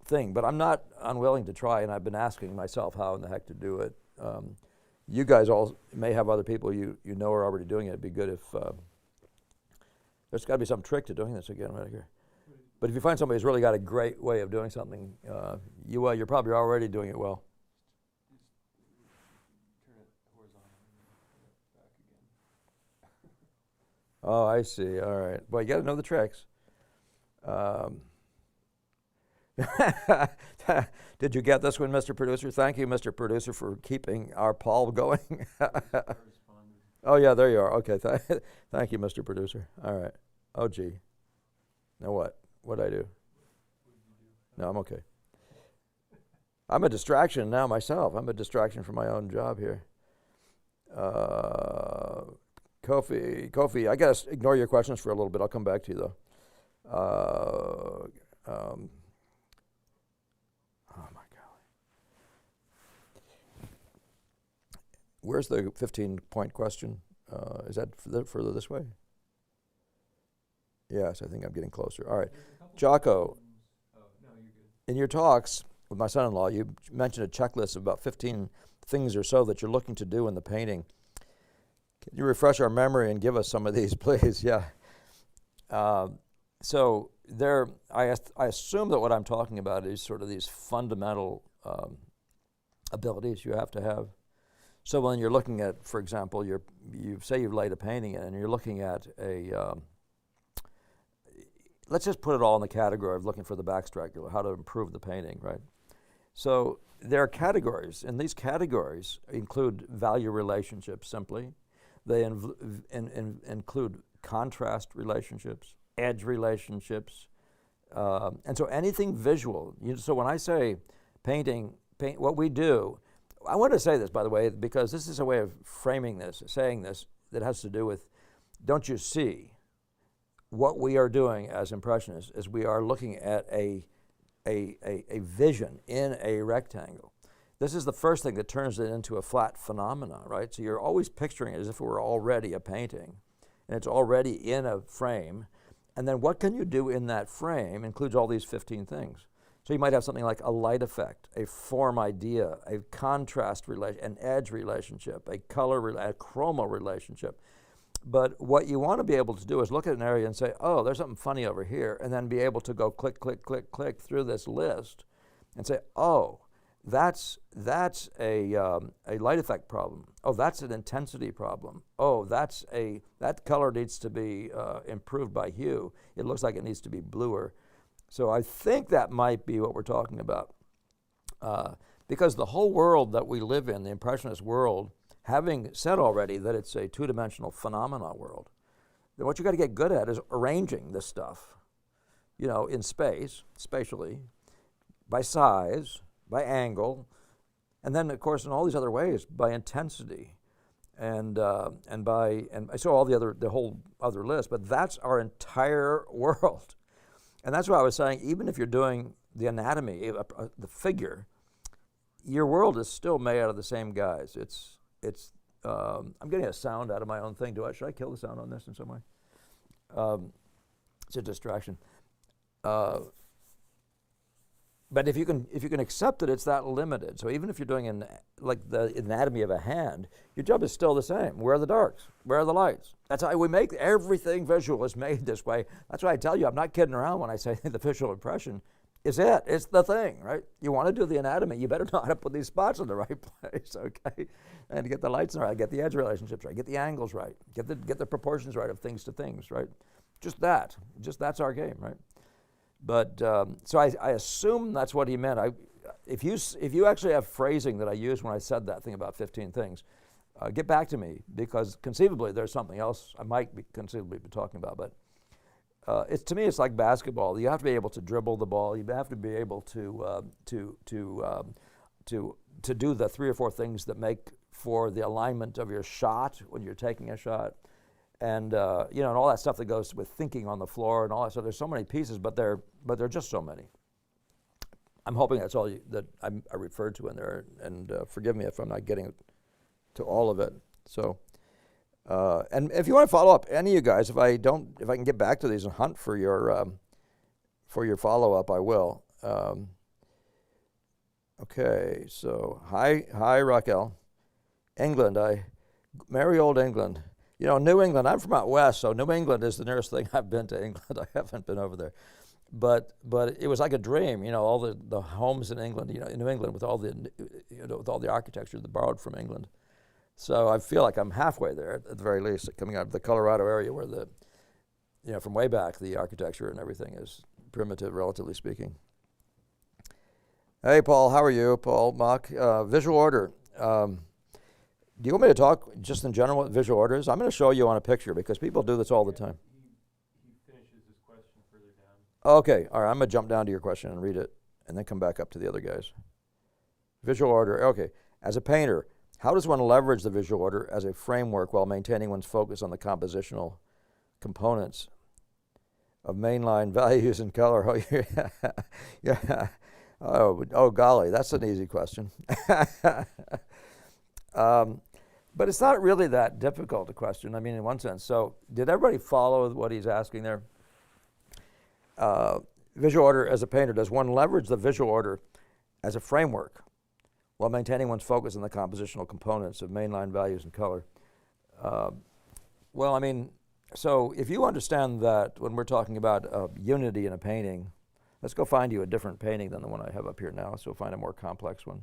thing, but I'm not unwilling to try, and I've been asking myself how in the heck to do it. You guys all may have other people you know are already doing it. It'd be good if there's got to be some trick to doing this again right here. But if you find somebody who's really got a great way of doing something, you're probably already doing it well. Turn it horizontal and back again. Oh, I see. All right. Well, you got to know the tricks. Did you get this one, Mr. Producer? Thank you, Mr. Producer, for keeping our poll going. Oh, yeah, there you are. Okay, thank you, Mr. Producer. All right. Oh, gee. Now what? What'd I do? No, I'm okay. I'm a distraction now myself. I'm a distraction from my own job here. Kofi, I guess ignore your questions for a little bit. I'll come back to you though. Oh my golly. Where's the 15-point question? Is that further this way? Yes, I think I'm getting closer. All right. Jocko, no, you're good. in your talks with my son-in-law, you mentioned a checklist of about 15 things or so that you're looking to do in the painting. Can you refresh our memory and give us some of these, please? Yeah. So there, I assume that what I'm talking about is sort of these fundamental abilities you have to have. So when you're looking at, for example, you say you've laid a painting and you're looking at a, let's just put it all in the category of looking for the backstrike, how to improve the painting, right? So there are categories, and these categories include value relationships simply. They include contrast relationships, edge relationships, and so anything visual. So when I say paint, what we do, I want to say this, by the way, because this is a way of framing this, saying this, that has to do with, don't you see, what we are doing as impressionists is we are looking at a vision in a rectangle. This is the first thing that turns it into a flat phenomena, right? So you're always picturing it as if it were already a painting, and it's already in a frame. And then what can you do in that frame includes all these 15 things. So you might have something like a light effect, a form idea, a contrast relation, an edge relationship, a color, a chroma relationship. But what you want to be able to do is look at an area and say, oh, there's something funny over here, and then be able to go click, click, click, click through this list and say, oh, that's a light effect problem. Oh, that's an intensity problem. Oh, that color needs to be improved by hue. It looks like it needs to be bluer. So I think that might be what we're talking about. Because the whole world that we live in, the Impressionist world, having said already that it's a two-dimensional phenomena world, then what you got to get good at is arranging this stuff, in space, spatially, by size, by angle, and then of course in all these other ways by intensity, and so the whole other list. But that's our entire world, and that's why I was saying even if you're doing the anatomy, the figure, your world is still made out of the same guys. I'm getting a sound out of my own thing. Should I kill the sound on this in some way? It's a distraction. But if you can accept it, it's that limited. So even if you're doing like the anatomy of a hand, your job is still the same. Where are the darks? Where are the lights? That's how we make everything visual is made this way. That's why I tell you, I'm not kidding around when I say the visual impression is it. It's the thing, right? You want to do the anatomy, you better know how to put these spots in the right place, okay? And get the lights right, get the edge relationships right, get the angles right, get the proportions right of things to things, right? Just that's our game, right? But so I assume that's what he meant. If you actually have phrasing that I used when I said that thing about 15 things, get back to me, because conceivably there's something else I might conceivably be talking about. But to me, it's like basketball. You have to be able to dribble the ball. You have to be able to do the 3 or 4 things that make for the alignment of your shot when you're taking a shot, and and all that stuff that goes with thinking on the floor and all that. So there's so many pieces, but there are just so many. I'm hoping that's all that I referred to in there, and forgive me if I'm not getting to all of it. So. And if you want to follow up, any of you guys, if I can get back to these and hunt for your follow-up, I will. Okay, so hi Raquel, England. Merry old England. New England. I'm from out west, so New England is the nearest thing I've been to England. I haven't been over there, but it was like a dream. All the homes in England, in New England, with all the architecture that borrowed from England. So I feel like I'm halfway there, at the very least, coming out of the Colorado area where from way back, the architecture and everything is primitive, relatively speaking. Hey, Paul, how are you? Paul Mock. Visual order. Do you want me to talk just in general what visual order is? I'm going to show you on a picture because people do this all the time. He finishes his question further down. Okay, all right, I'm going to jump down to your question and read it and then come back up to the other guys. Visual order, okay. As a painter, How does one leverage the visual order as a framework while maintaining one's focus on the compositional components of mainline values and color? Oh, yeah. Yeah. Oh, golly, that's an easy question. But it's not really that difficult a question, I mean, in one sense. So did everybody follow what he's asking there? Visual order as a painter, does one leverage the visual order as a framework while maintaining one's focus on the compositional components of mainline values and color? Well, I mean, so if you understand that when we're talking about unity in a painting, let's go find you a different painting than the one I have up here now. So find a more complex one.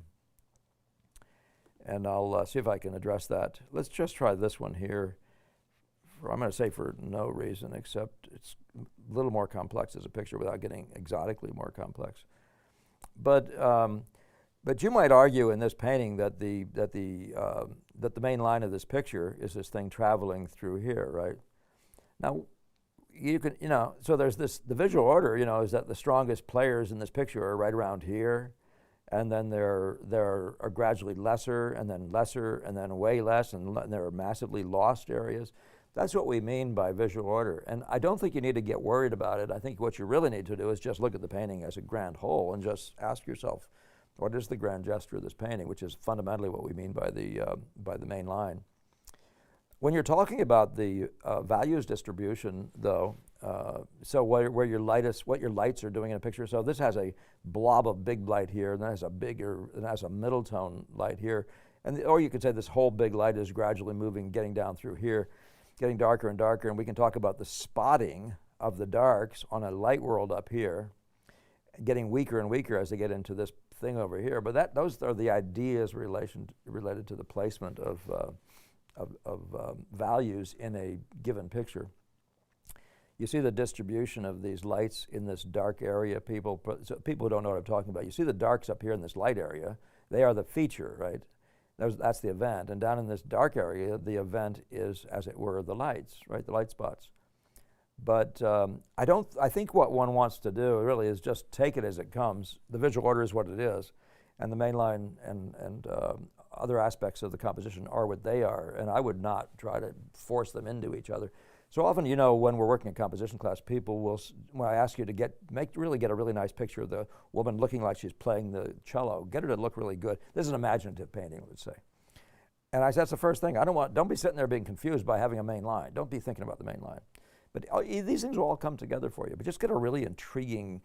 And I'll see if I can address that. Let's just try this one here. I'm going to say for no reason except it's a little more complex as a picture without getting exotically more complex. But you might argue in this painting that the main line of this picture is this thing traveling through here, right? Now, you can, so there's the visual order, is that the strongest players in this picture are right around here, and then there are gradually lesser, and then way less, and there are massively lost areas. That's what we mean by visual order. And I don't think you need to get worried about it. I think what you really need to do is just look at the painting as a grand whole and just ask yourself, what is the grand gesture of this painting, which is fundamentally what we mean by the main line. When you're talking about the values distribution, though, so what your lights are doing in a picture. So this has a blob of big light here, and then it has a middle tone light here, or you could say this whole big light is gradually moving, getting down through here, getting darker and darker, and we can talk about the spotting of the darks on a light world up here, getting weaker and weaker as they get into this thing over here. But those are the ideas related to the placement of values in a given picture. You see the distribution of these lights in this dark area, people who don't know what I'm talking about. You see the darks up here in this light area. They are the feature, right? That's the event. And down in this dark area, the event is, as it were, the lights, right? The light spots. But I think what one wants to do really is just take it as it comes. The visual order is what it is, and the main line and other aspects of the composition are what they are, and I would not try to force them into each other. So often, when we're working in composition class, people will, when I ask you to get a really nice picture of the woman looking like she's playing the cello, get her to look really good. This is an imaginative painting, I would say. And I said, that's the first thing. Don't be sitting there being confused by having a main line. Don't be thinking about the main line. But these things will all come together for you. But just get a really intriguing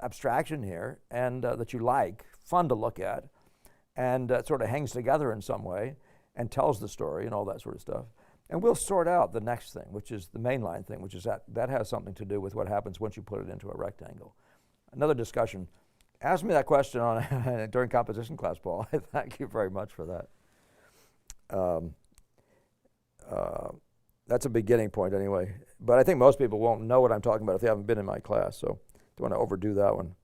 abstraction here, and that you like, fun to look at, and sort of hangs together in some way, and tells the story and all that sort of stuff. And we'll sort out the next thing, which is the mainline thing, which is that has something to do with what happens once you put it into a rectangle. Another discussion. Ask me that question during composition class, Paul. Thank you very much for that. That's a beginning point anyway. But I think most people won't know what I'm talking about if they haven't been in my class, so don't want to overdo that one.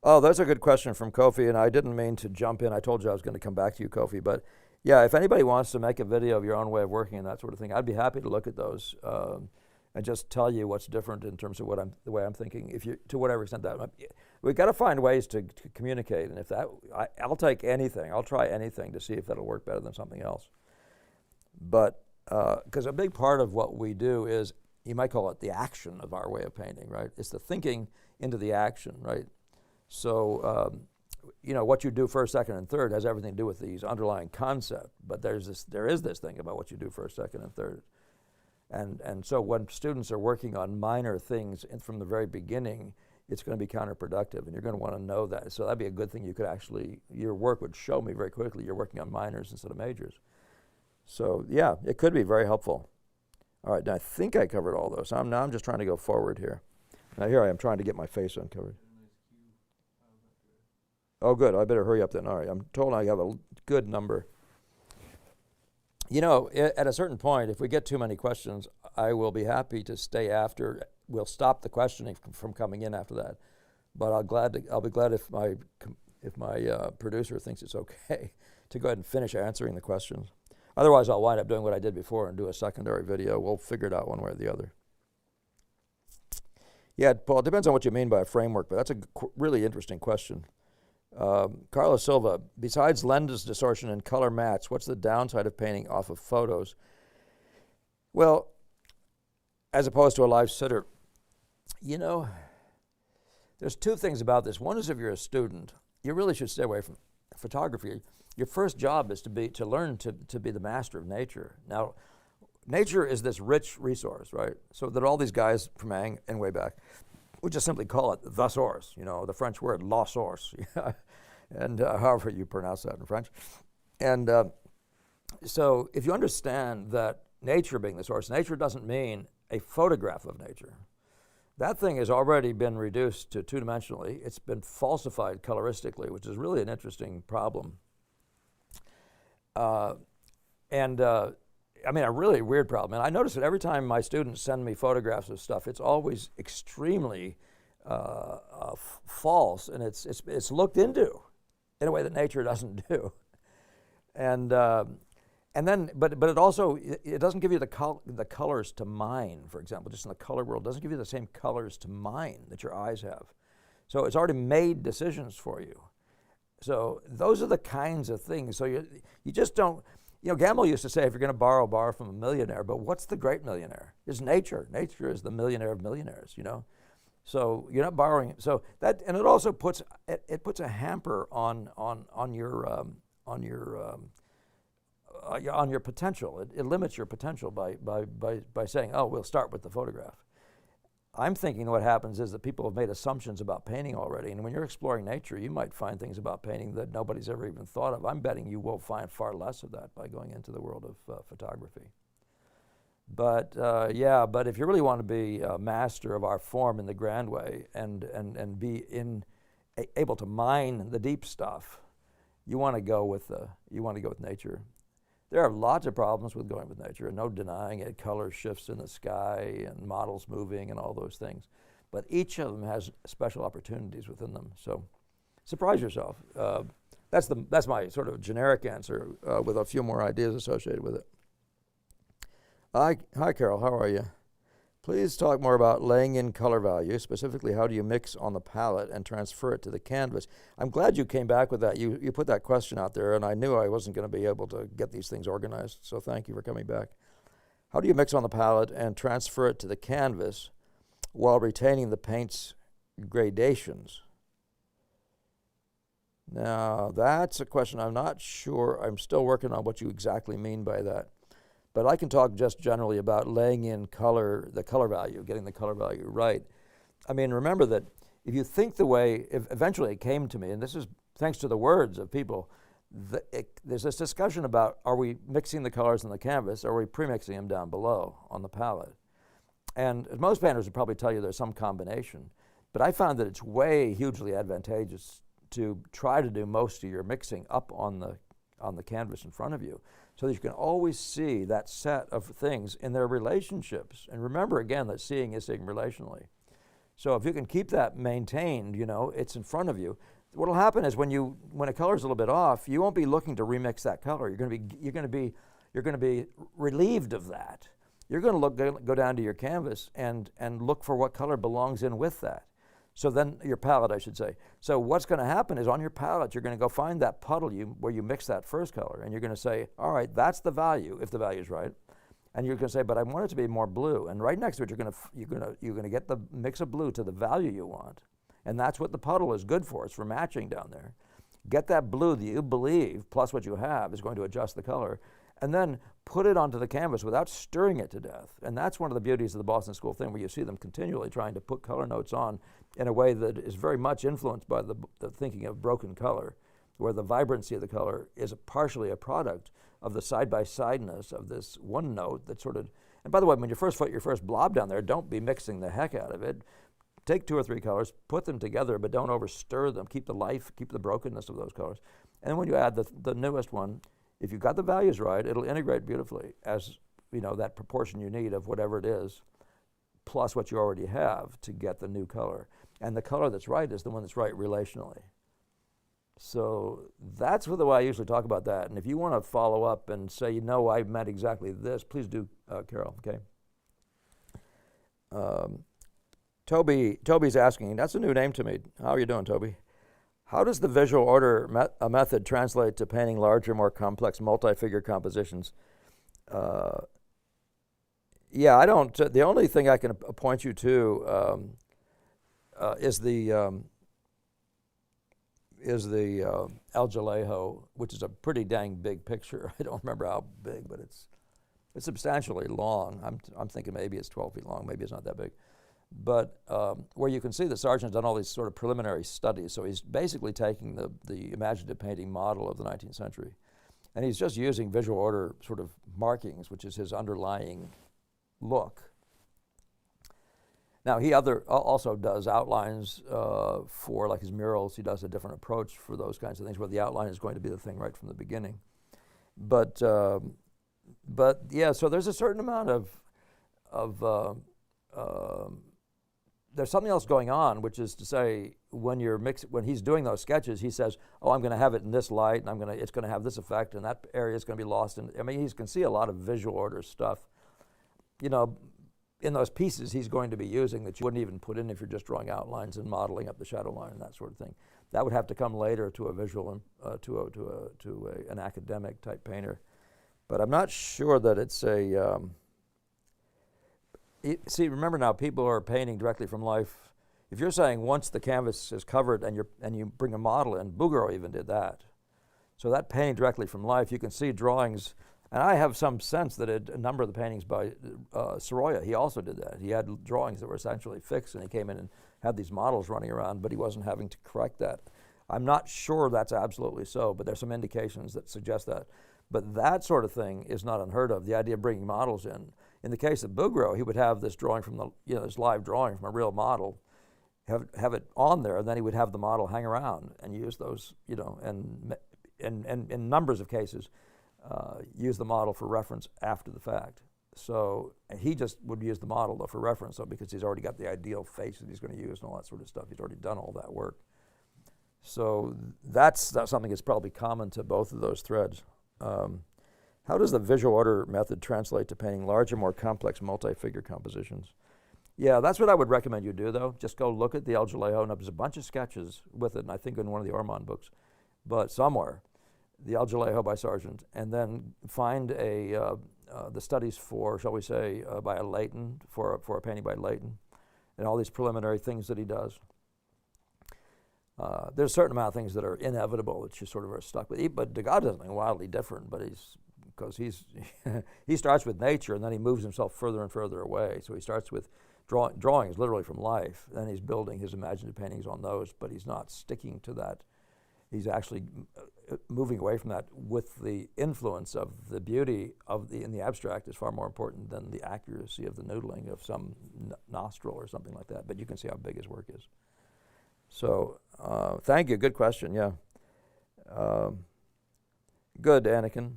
Oh, that's a good question from Kofi, and I didn't mean to jump in. I told you I was going to come back to you, Kofi. But yeah, if anybody wants to make a video of your own way of working and that sort of thing, I'd be happy to look at those and just tell you what's different in terms of the way I'm thinking. To whatever extent that we've got to find ways to communicate, and I'll take anything. I'll try anything to see if that'll work better than something else. But because a big part of what we do is, you might call it the action of our way of painting, right? It's the thinking into the action, right? So, what you do first, second, and third has everything to do with these underlying concept. But there is this thing about what you do first, second, and third. And so when students are working on minor things from the very beginning, it's going to be counterproductive, and you're going to want to know that. So that'd be a good thing. Your work would show me very quickly you're working on minors instead of majors. So yeah, it could be very helpful. All right, now I think I covered all those. Now I'm just trying to go forward here. Now here I am trying to get my face uncovered. Oh, good. I better hurry up then. All right. I'm told I have a good number. At a certain point, if we get too many questions, I will be happy to stay after. We'll stop the questioning from coming in after that. But I'll be glad if my producer thinks it's okay to go ahead and finish answering the questions. Otherwise, I'll wind up doing what I did before and do a secondary video. We'll figure it out one way or the other. Yeah, Paul, it depends on what you mean by a framework, but that's a really interesting question. Carlos Silva, besides lens distortion and color mats, what's the downside of painting off of photos? Well, as opposed to a live sitter, you know, there's two things about this. One is if you're a student, you really should stay away from photography. Your first job is to learn to be the master of nature. Now, nature is this rich resource, right? So that all these guys from Ang and way back would just simply call it the source, you know, the French word, la source, and however you pronounce that in French. And so if you understand that nature being the source, nature doesn't mean a photograph of nature. That thing has already been reduced to two-dimensionally. It's been falsified coloristically, which is really an interesting problem. I mean, a really weird problem. And I notice that every time my students send me photographs of stuff, it's always extremely false, and it's looked into in a way that nature doesn't do. And then, but it also, it doesn't give you the colors to mine, for example, just in the color world. It doesn't give you the same colors to mine that your eyes have. So it's already made decisions for you. So those are the kinds of things. So you just don't, you know, Gamble used to say, if you're going to borrow from a millionaire, but what's the great millionaire? It's nature. Nature is the millionaire of millionaires, you know. So you're not borrowing. So that, and it also puts a hamper on your potential. It limits your potential by saying, oh, we'll start with the photograph. I'm thinking what happens is that people have made assumptions about painting already, and when you're exploring nature, you might find things about painting that nobody's ever even thought of. I'm betting you will find far less of that by going into the world of photography. But but if you really want to be a master of our form in the grand way and be able to mine the deep stuff, you want to go with nature. There are lots of problems with going with nature, and no denying it. Color shifts in the sky and models moving and all those things. But each of them has special opportunities within them. So surprise yourself. That's my sort of generic answer with a few more ideas associated with it. Hi, Carol. How are you? Please talk more about laying in color value. Specifically, how do you mix on the palette and transfer it to the canvas? I'm glad you came back with that. You put that question out there, and I knew I wasn't going to be able to get these things organized, so thank you for coming back. How do you mix on the palette and transfer it to the canvas while retaining the paint's gradations? Now, that's a question I'm not sure. I'm still working on what you exactly mean by that. But I can talk just generally about laying in color, the color value, getting the color value right. I mean, remember that if you think the way, eventually it came to me, and this is thanks to the words of people, there's this discussion about, are we mixing the colors on the canvas, or are we pre-mixing them down below on the palette? And most painters would probably tell you there's some combination. But I found that it's hugely advantageous to try to do most of your mixing up on the canvas in front of you, so that you can always see that set of things in their relationships. And remember again that seeing is seeing relationally. So if you can keep that maintained, you know, it's in front of you. What will happen is when a color is a little bit off, you won't be looking to remix that color. You're going to be relieved of that. You're going to go down to your canvas and look for what color belongs in with that. So then your palette, I should say. So what's going to happen is on your palette, you're going to go find that puddle where you mix that first color, and you're going to say, all right, that's the value, if the value is right. And you're going to say, but I want it to be more blue. And right next to it, you're going to get the mix of blue to the value you want. And that's what the puddle is good for. It's for matching down there. Get that blue that you believe, plus what you have, is going to adjust the color. And then put it onto the canvas without stirring it to death. And that's one of the beauties of the Boston School thing, where you see them continually trying to put color notes on in a way that is very much influenced by the thinking of broken color, where the vibrancy of the color is partially a product of the side-by-sideness of this one note that sort of, and by the way, when you first put your first blob down there, don't be mixing the heck out of it. Take 2 or 3 colors, put them together, but don't overstir them. Keep the life, keep the brokenness of those colors. And then when you add the newest one, if you've got the values right, it'll integrate beautifully as, you know, that proportion you need of whatever it is, plus what you already have to get the new color. And the color that's right is the one that's right relationally. So that's the way I usually talk about that. And if you want to follow up and say, you know, I meant exactly this, please do, Carol, okay? Toby's asking, that's a new name to me. How are you doing, Toby? How does the visual order method translate to painting larger, more complex, multi-figure compositions? Yeah, I don't. The only thing I can point you to is the El Jalejo, which is a pretty dang big picture. I don't remember how big, but it's substantially long. I'm thinking maybe it's 12 feet long. Maybe it's not that big. But where you can see the Sargent's done all these sort of preliminary studies. So he's basically taking the imaginative painting model of the 19th century, and he's just using visual order sort of markings, which is his underlying look. Now he also does outlines for like his murals. He does a different approach for those kinds of things where the outline is going to be the thing right from the beginning. But yeah, so there's a certain amount of there's something else going on, which is to say, when he's doing those sketches, he says, "Oh, I'm going to have it in this light, and it's going to have this effect, and that area is going to be lost." I mean, you can see a lot of visual order stuff, you know, in those pieces he's going to be using that you wouldn't even put in if you're just drawing outlines and modeling up the shadow line and that sort of thing. That would have to come later to a visual, an academic type painter. But I'm not sure that it's a. See, remember now, people are painting directly from life. If you're saying once the canvas is covered and you bring a model in, Bouguereau even did that. So that painting directly from life, you can see drawings, and I have some sense that a number of the paintings by Sorolla, he also did that. He had drawings that were essentially fixed, and he came in and had these models running around, but he wasn't having to correct that. I'm not sure that's absolutely so, but there's some indications that suggest that. But that sort of thing is not unheard of, the idea of bringing models in. In the case of Bouguereau, he would have this drawing from this live drawing from a real model, have it on there, and then he would have the model hang around and use those, and in numbers of cases, use the model for reference after the fact. So he just would use the model though for reference, though, because he's already got the ideal face that he's going to use and all that sort of stuff. He's already done all that work. So that's something that's probably common to both of those threads. How does the visual order method translate to painting larger, more complex, multi-figure compositions? Yeah, that's what I would recommend you do, though. Just go look at the El Jalejo, and there's a bunch of sketches with it, and I think in one of the Ormond books, but somewhere, the El Jalejo by Sargent, and then find the studies for, shall we say, by a Leighton, for a painting by Leighton, and all these preliminary things that he does. There's a certain amount of things that are inevitable that you sort of are stuck with. But Degas does something wildly different, but he starts with nature, and then he moves himself further and further away. So he starts with drawings literally from life, then he's building his imaginative paintings on those, but he's not sticking to that. He's actually moving away from that with the influence of the beauty in the abstract is far more important than the accuracy of the noodling of some nostril or something like that. But you can see how big his work is. So thank you, good question, yeah. Good, Anakin.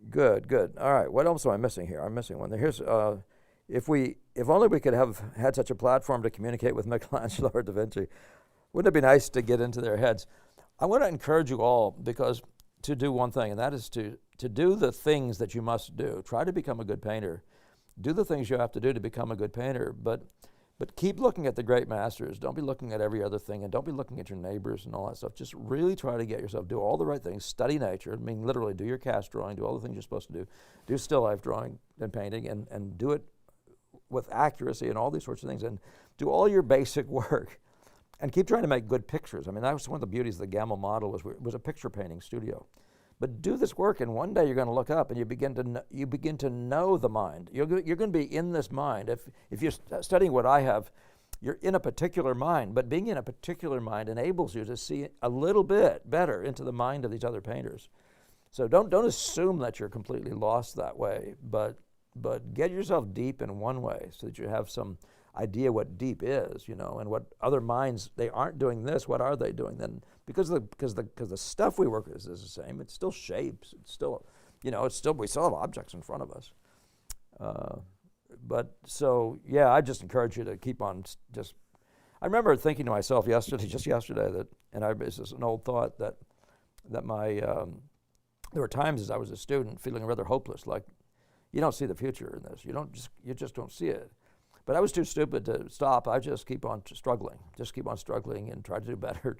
Good. All right, what else am I missing here? I'm missing one. Here's, if only we could have had such a platform to communicate with Michelangelo or Da Vinci, wouldn't it be nice to get into their heads? I want to encourage you all to do one thing, and that is to do the things that you must do. Try to become a good painter. Do the things you have to do to become a good painter, but keep looking at the great masters. Don't be looking at every other thing, and don't be looking at your neighbors and all that stuff. Just really try to get yourself, do all the right things, study nature. I mean, literally, do your cast drawing, do all the things you're supposed to do. Do still life drawing and painting, and do it with accuracy and all these sorts of things, and do all your basic work. And keep trying to make good pictures. I mean, that was one of the beauties of the Gamma model was a picture painting studio. But do this work, and one day you're going to look up and you begin to know the mind. You're going to be in this mind. If you're studying what I have, you're in a particular mind. But being in a particular mind enables you to see a little bit better into the mind of these other painters. So don't assume that you're completely lost that way. But get yourself deep in one way so that you have some idea what deep is, and what other minds, they aren't doing this, what are they doing then? Because the stuff we work with is the same. It's still shapes. It's still, we still have objects in front of us. But so, yeah, I just encourage you to keep on I remember thinking to myself just yesterday that, and it's just an old thought that there were times as I was a student feeling rather hopeless, like you don't see the future in this. You just don't see it. But I was too stupid to stop. I just keep on struggling and try to do better,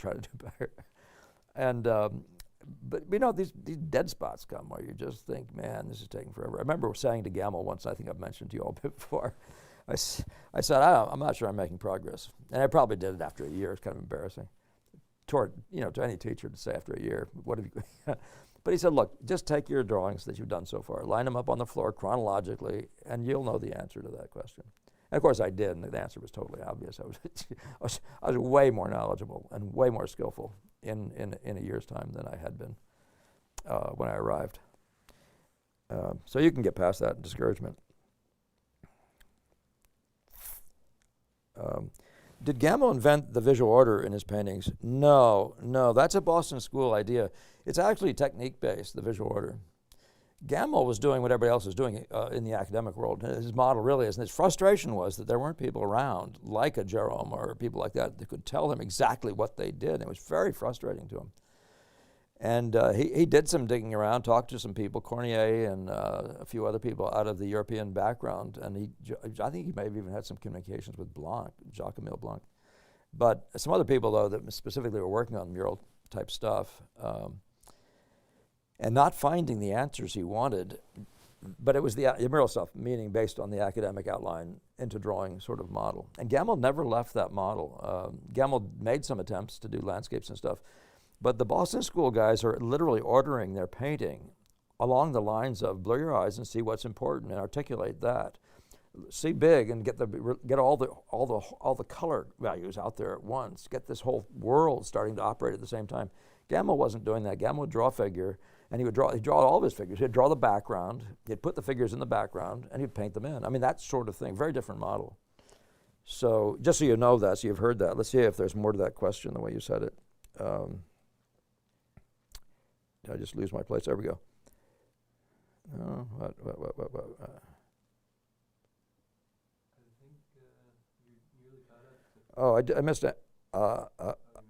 And, but you know, these dead spots come where you just think, man, this is taking forever. I remember saying to Gamble once, I think I've mentioned to you all before, I said, I'm not sure I'm making progress. And I probably did it after a year. It's kind of embarrassing. To any teacher to say after a year, what have you, but he said, look, just take your drawings that you've done so far, line them up on the floor chronologically, and you'll know the answer to that question. And of course I did, and the answer was totally obvious. I was way more knowledgeable and way more skillful in a year's time than I had been when I arrived. So you can get past that discouragement. Did Gamble invent the visual order in his paintings? No, that's a Boston School idea. It's actually technique-based, the visual order. Gamble was doing what everybody else was doing in the academic world. His model really is, and his frustration was that there weren't people around, like a Jerome or people like that could tell him exactly what they did. And it was very frustrating to him. And he did some digging around, talked to some people, Cornier and a few other people out of the European background, and I think he may have even had some communications with Blanc, Jacques-Emile Blanc. But some other people, though, that specifically were working on mural-type stuff, and not finding the answers he wanted, but it was the mural stuff, meaning based on the academic outline into drawing sort of model. And Gamble never left that model. Gamble made some attempts to do landscapes and stuff, but the Boston School guys are literally ordering their painting along the lines of blur your eyes and see what's important and articulate that. See big and get all the color values out there at once. Get this whole world starting to operate at the same time. Gamble wasn't doing that. Gamble would draw a figure, and he'd draw all of his figures. He'd draw the background. He'd put the figures in the background, and he'd paint them in. I mean, that sort of thing. Very different model. So just so you know that, so you've heard that. Let's see if there's more to that question the way you said it. Did I just lose my place? There we go. Oh, what? I think you nearly caught up. Oh, I missed it.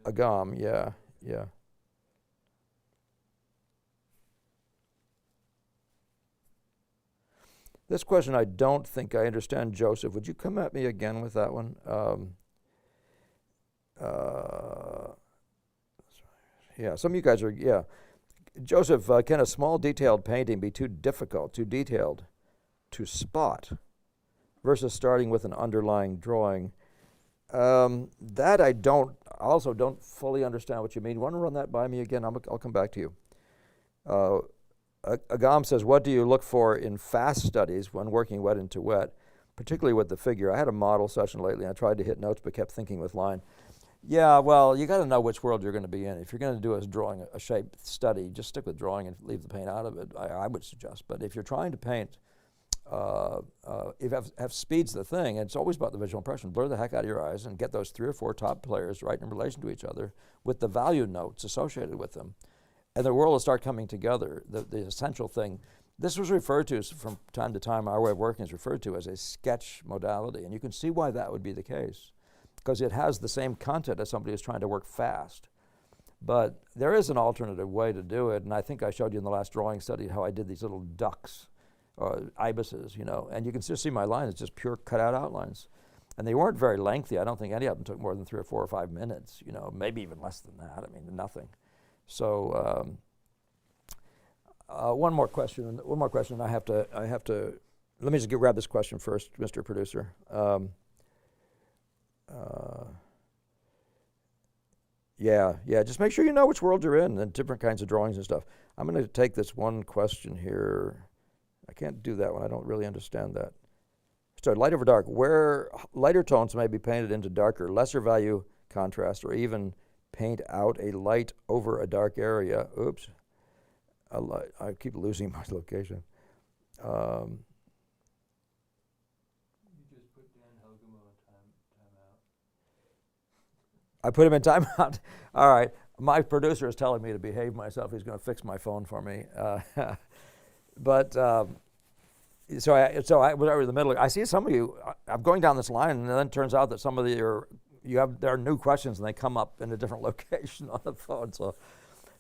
Agam, yeah. This question I don't think I understand, Joseph. Would you come at me again with that one? Yeah, some of you guys are, yeah. Joseph, can a small detailed painting be too difficult, too detailed to spot versus starting with an underlying drawing? That I also don't fully understand what you mean. Want to run that by me again? I'll come back to you. Agam says, what do you look for in fast studies when working wet into wet, particularly with the figure? I had a model session lately, and I tried to hit notes but kept thinking with line. Yeah, well, you got to know which world you're going to be in. If you're going to do a shape study, just stick with drawing and leave the paint out of it, I would suggest. But if you're trying to paint, if you have speed's the thing, and it's always about the visual impression. Blur the heck out of your eyes and get those 3 or 4 top players right in relation to each other with the value notes associated with them. And the world will start coming together. The essential thing, this was referred to from time to time, our way of working is referred to as a sketch modality. And you can see why that would be the case, because it has the same content as somebody who's trying to work fast. But there is an alternative way to do it, and I think I showed you in the last drawing study how I did these little ducks, or ibises, and you can just see my lines, it's just pure cutout outlines. And they weren't very lengthy. I don't think any of them took more than 3 or 4 or 5 minutes, maybe even less than that. I mean, nothing. So one more question. I have to. Let me just grab this question first, Mr. Producer. Yeah. Just make sure you know which world you're in and different kinds of drawings and stuff. I'm going to take this one question here. I can't do that one. I don't really understand that. So light over dark, where lighter tones may be painted into darker, lesser value contrast, or even paint out a light over a dark area. Oops. I keep losing my location. You just put Dan Helgamo in timeout. I put him in timeout. All right. My producer is telling me to behave myself. He's going to fix my phone for me. But so I was over in the middle. I see some of you. I'm going down this line, and then it turns out that some of there are new questions, and they come up in a different location on the phone. So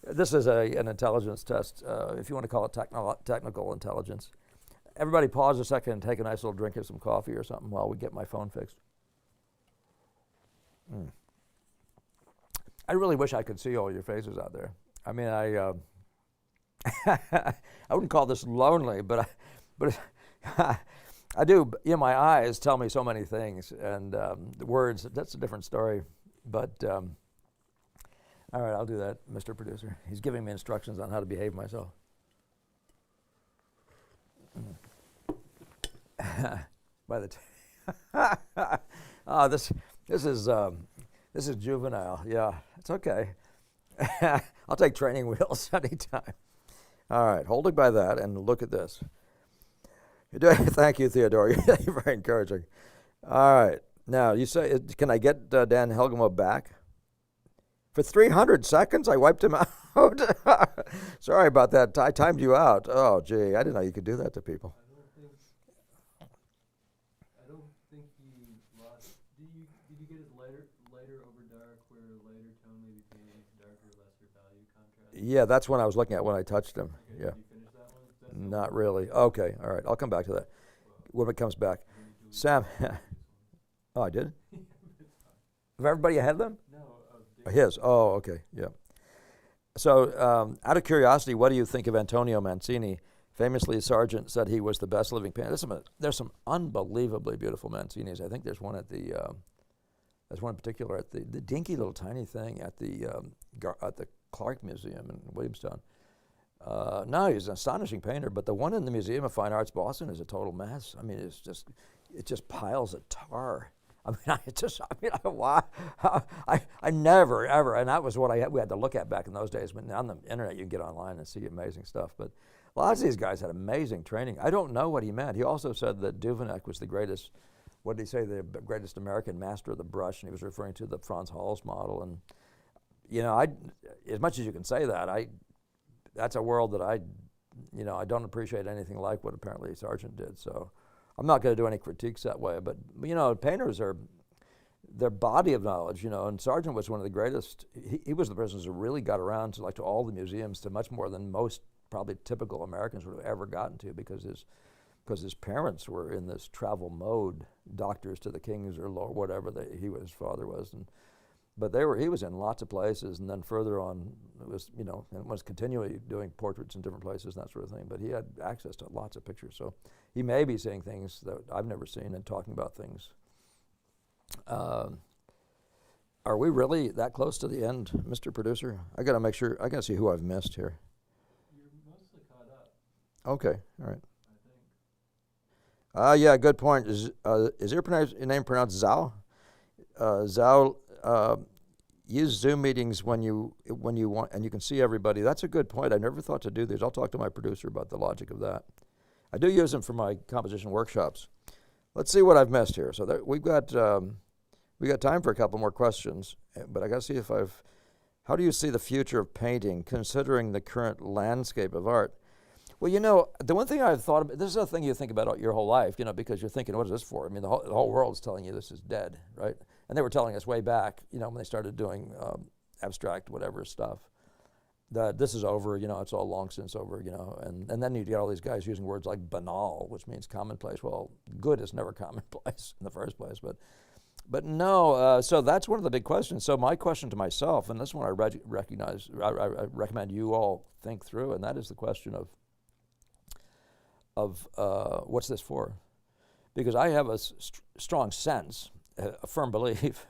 this is an intelligence test, if you want to call it technical intelligence. Everybody pause a second and take a nice little drink of some coffee or something while we get my phone fixed. I really wish I could see all your faces out there. I mean, I wouldn't call this lonely, but I do. You know, my eyes tell me so many things, and the words, that's a different story. But all right, I'll do that, Mr. Producer. He's giving me instructions on how to behave myself. By the oh, this is juvenile. Yeah, it's okay. I'll take training wheels anytime. All right, hold it by that and look at this. Thank you, Theodore. You're very encouraging. All right, now you say, can I get Dan Helgamo back? For 300 seconds, I wiped him out. Sorry about that. I timed you out. Oh, gee, I didn't know you could do that to people. I don't think he lost. Did you get his lighter over dark, where lighter tone maybe painting darker, lesser value contrast? Yeah, that's when I was looking at when I touched him. Okay, Yeah. did you finish that one? Not really. Okay, all right. I'll come back to that when it comes back. Sam. Oh, I did? Of everybody ahead of them? No. His. Oh, okay. Yeah. So, out of curiosity, what do you think of Antonio Mancini? Famously, Sargent said he was the best living painter. There's some unbelievably beautiful Mancinis. I think there's one at the. There's one in particular at the dinky little tiny thing at the Clark Museum in Williamstown. No, he's an astonishing painter, but the one in the Museum of Fine Arts Boston is a total mess. I mean, it just piles of tar. I never ever, and that was what we had to look at back in those days. But on the internet, you can get online and see amazing stuff. But a lot of these guys had amazing training. I don't know what he meant. He also said that Duveneck was the greatest. What did he say? The greatest American master of the brush, and he was referring to the Franz Hals model. And you know, as much as you can say that, that's a world that I don't appreciate anything like what apparently Sargent did. So I'm not going to do any critiques that way. But you know, painters are their body of knowledge. You know, and Sargent was one of the greatest. He was the person who really got around to all the museums, to much more than most probably typical Americans would have ever gotten to, because his parents were in this travel mode, doctors to the kings or whatever his father was, but he was in lots of places, and then further on was continually doing portraits in different places and that sort of thing. But he had access to lots of pictures, so he may be seeing things that I've never seen and talking about things. Are we really that close to the end, Mr. Producer? I got to make sure. I got to see who I've missed here. You're mostly caught up. Okay, all right. I think. Yeah, good point. Is your name pronounced Zhao? Zhao, use Zoom meetings when you want, and you can see everybody. That's a good point. I never thought to do these. I'll talk to my producer about the logic of that. I do use them for my composition workshops. Let's see what I've missed here. So we got time for a couple more questions, but I got to see how do you see the future of painting, considering the current landscape of art? Well, you know, the one thing I've thought about, this is a thing you think about your whole life, you know, because you're thinking, what is this for? I mean, the whole world's telling you this is dead, right? And they were telling us way back, you know, when they started doing abstract whatever stuff, that this is over, you know, it's all long since over, you know, and then you get all these guys using words like banal, which means commonplace. Well, good is never commonplace in the first place, but no, so that's one of the big questions. So my question to myself, and this one I recommend you all think through, and that is the question of what's this for? Because I have a strong sense, a firm belief,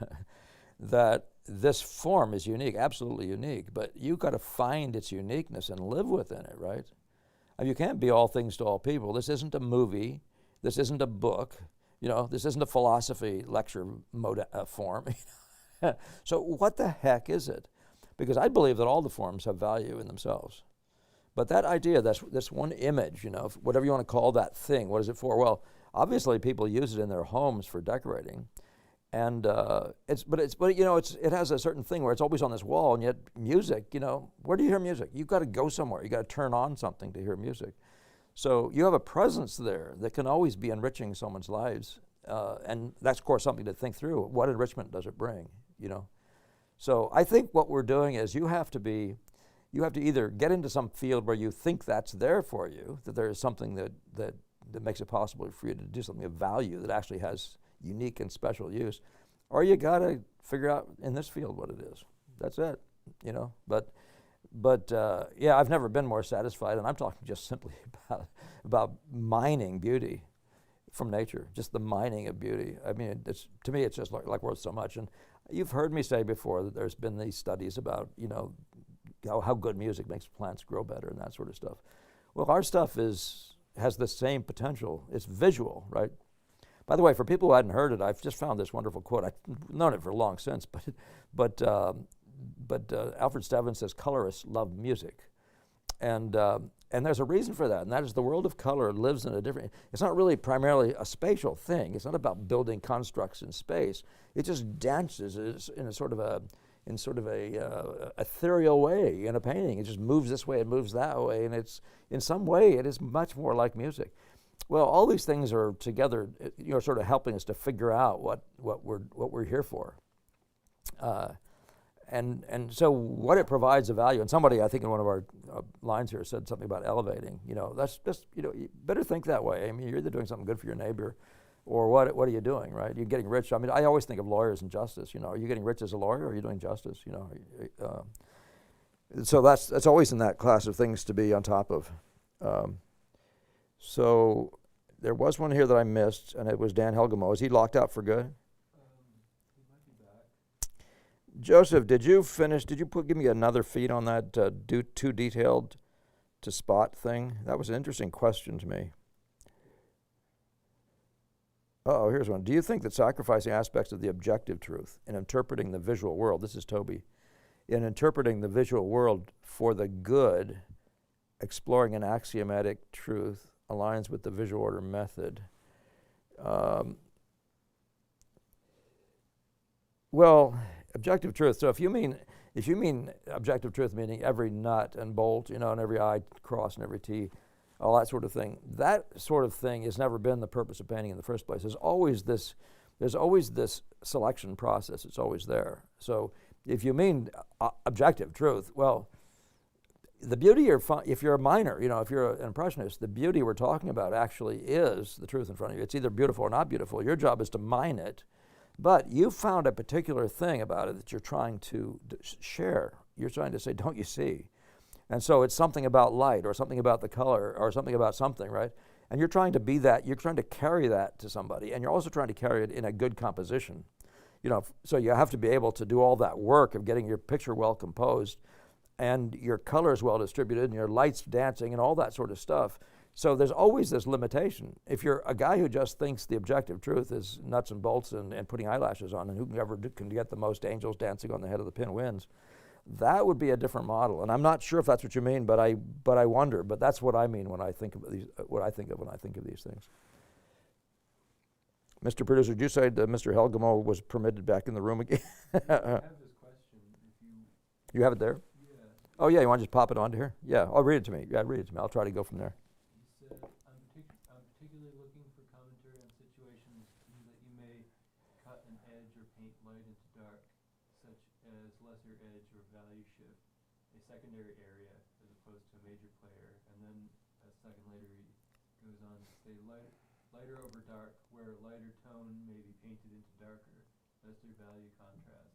that this form is unique, absolutely unique, but you've got to find its uniqueness and live within it, right? And you can't be all things to all people. This isn't a movie. This isn't a book. You know, this isn't a philosophy lecture form. So what the heck is it? Because I believe that all the forms have value in themselves. But that idea, this one image, you know, whatever you want to call that thing, what is it for? Well, obviously people use it in their homes for decorating, and it has a certain thing where it's always on this wall, and yet music, you know, where do you hear music? You've got to go somewhere. You got to turn on something to hear music. So you have a presence there that can always be enriching someone's lives, and that's of course something to think through. What enrichment does it bring? You know, so I think what we're doing is you have to either get into some field where you think that's there for you, that there is something that that makes it possible for you to do something of value that actually has unique and special use, or you got to figure out in this field what it is. That's it, you know. But yeah, I've never been more satisfied, and I'm talking just simply about mining beauty from nature, just the mining of beauty. I mean, to me, it's just like worth so much. And you've heard me say before that there's been these studies about, you know, how good music makes plants grow better and that sort of stuff. Well, our stuff has the same potential. It's visual, right? By the way, for people who hadn't heard it, I've just found this wonderful quote. I've known it for long since, but Alfred Stebbins says, "Colorists love music," and there's a reason for that, and that is the world of color lives in a different. It's not really primarily a spatial thing. It's not about building constructs in space. It just dances in a sort of a ethereal way in a painting. It just moves this way, it moves that way, and it's in some way it is much more like music. Well, all these things are together, you know, sort of helping us to figure out what we're here for. And so what it provides a value, and somebody I think in one of our lines here said something about elevating. You know, that's just, you know, you better think that way. I mean, you're either doing something good for your neighbor, or what are you doing, right? You're getting rich. I mean, I always think of lawyers and justice. You know, are you getting rich as a lawyer, or are you doing justice? You know, so that's always in that class of things to be on top of. So there was one here that I missed, and it was Dan Helgamo. Is he locked out for good? He might be back. Joseph, did you finish? Did you give me another feed on that too detailed to spot thing? That was an interesting question to me. Oh, here's one. Do you think that sacrificing aspects of the objective truth in interpreting the visual world, this is Toby, in interpreting the visual world for the good, exploring an axiomatic truth, aligns with the visual order method? Well, objective truth. So if you mean objective truth, meaning every nut and bolt, you know, and every I cross and every T, all that sort of thing, that sort of thing has never been the purpose of painting in the first place. There's always this selection process. It's always there. So if you mean objective truth, well, the beauty if you're a minor, you know, if you're an impressionist, the beauty we're talking about actually is the truth in front of you. It's either beautiful or not beautiful. Your job is to mine it. But you found a particular thing about it that you're trying to share. You're trying to say, don't you see? And so it's something about light, or something about the color, or something about something, right? And you're trying to be that. You're trying to carry that to somebody, and you're also trying to carry it in a good composition. You know, so you have to be able to do all that work of getting your picture well composed, and your colors well distributed, and your lights dancing, and all that sort of stuff. So there's always this limitation. If you're a guy who just thinks the objective truth is nuts and bolts and putting eyelashes on, and whoever can get the most angels dancing on the head of the pin wins, that would be a different model. And I'm not sure if that's what you mean, but I wonder. But that's what I mean when I think of these. What I think of when I think of these things. Mr. Producer, did you say that Mr. Helgamo was permitted back in the room again? I have this question. If you have it there? Yeah. Oh yeah, you want to just pop it onto here? Yeah. Oh, read it to me. Yeah, read it to me. I'll try to go from there. He said, I'm particularly looking for commentary on situations that you may cut an edge or paint light into dark, such as lesser edge or value shift, a secondary area as opposed to a major player. And then a second later he goes on to say lighter over dark, where a lighter tone may be painted into darker, lesser value contrast,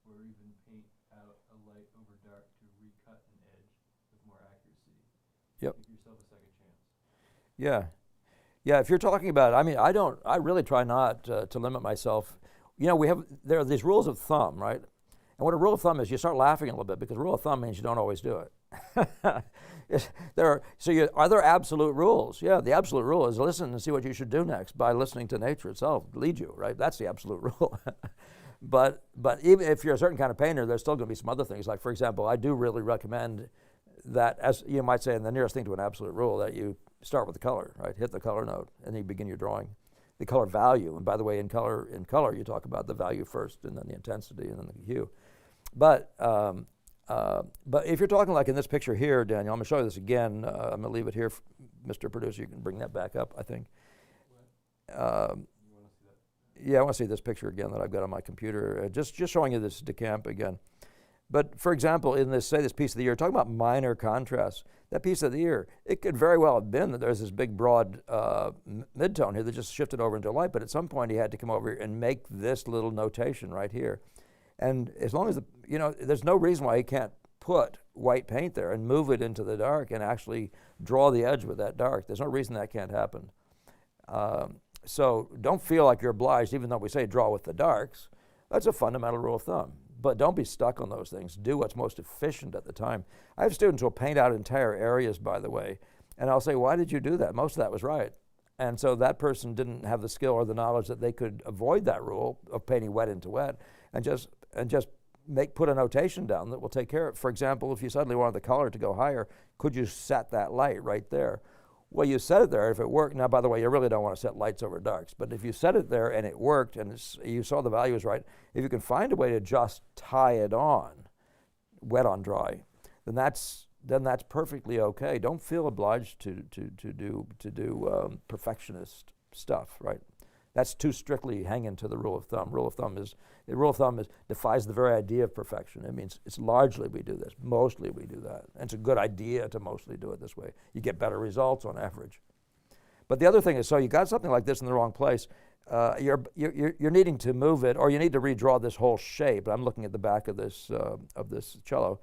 or even paint out a light over dark to recut an edge with more accuracy. Yep. Give yourself a second chance. Yeah. Yeah, if you're talking about, I mean, I really try not to limit myself. You know, there are these rules of thumb, right? And what a rule of thumb is, you start laughing a little bit, because rule of thumb means you don't always do it. Are there absolute rules? Yeah, the absolute rule is listen and see what you should do next by listening to nature itself lead you, right? That's the absolute rule. But even if you're a certain kind of painter, there's still going to be some other things. Like, for example, I do really recommend that, as you might say, in the nearest thing to an absolute rule, that you start with the color, right? Hit the color note, and then you begin your drawing. The color value, and by the way, in color you talk about the value first, and then the intensity, and then the hue. But if you're talking like in this picture here, Daniel, I'm going to show you this again. I'm going to leave it here, Mr. Producer. You can bring that back up, I think. You want to see that? Yeah, I want to see this picture again that I've got on my computer. Just showing you this decamp again. But for example, in this, say, this piece of the ear, talking about minor contrasts, that piece of the ear, it could very well have been that there's this big, broad midtone here that just shifted over into light, but at some point he had to come over here and make this little notation right here. And as long as, there's no reason why he can't put white paint there and move it into the dark and actually draw the edge with that dark. There's no reason that can't happen. So don't feel like you're obliged, even though we say draw with the darks. That's a fundamental rule of thumb. But don't be stuck on those things. Do what's most efficient at the time. I have students who will paint out entire areas, by the way, and I'll say, why did you do that? Most of that was right. And so that person didn't have the skill or the knowledge that they could avoid that rule of painting wet into wet and just put a notation down that will take care of it. For example, if you suddenly wanted the color to go higher, could you set that light right there? Well, you set it there if it worked. Now, by the way, you really don't want to set lights over darks, but if you set it there and it worked and you saw the values right, if you can find a way to just tie it on, wet on dry, then that's perfectly okay. Don't feel obliged to do perfectionist stuff, right? That's too strictly hanging to the rule of thumb. Rule of thumb defies the very idea of perfection. It means it's largely we do this, mostly we do that. And it's a good idea to mostly do it this way. You get better results on average. But the other thing is, so you got something like this in the wrong place, you're needing to move it, or you need to redraw this whole shape. I'm looking at the back of this cello.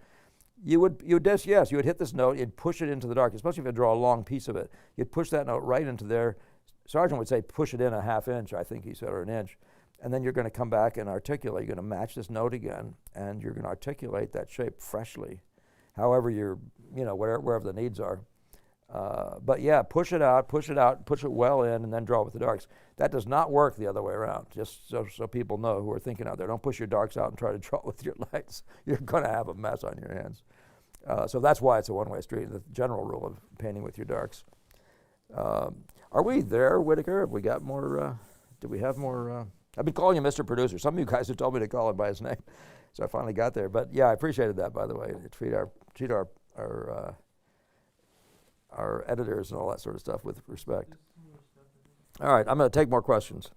You would hit this note, you'd push it into the dark, especially if you draw a long piece of it. You'd push that note right into there. Sargent would say push it in a half inch, I think he said, or an inch. And then you're going to come back and articulate. You're going to match this note again, and you're going to articulate that shape freshly, however wherever the needs are. But yeah, push it out, push it well in, and then draw with the darks. That does not work the other way around, just so people know who are thinking out there. Don't push your darks out and try to draw with your lights. You're going to have a mess on your hands. So that's why it's a one-way street, the general rule of painting with your darks. Are we there, Whitaker? Have we got more? Do we have more? I've been calling you Mr. Producer. Some of you guys have told me to call him by his name, so I finally got there. But yeah, I appreciated that, by the way. Treat our editors and all that sort of stuff with respect. All right, I'm going to take more questions.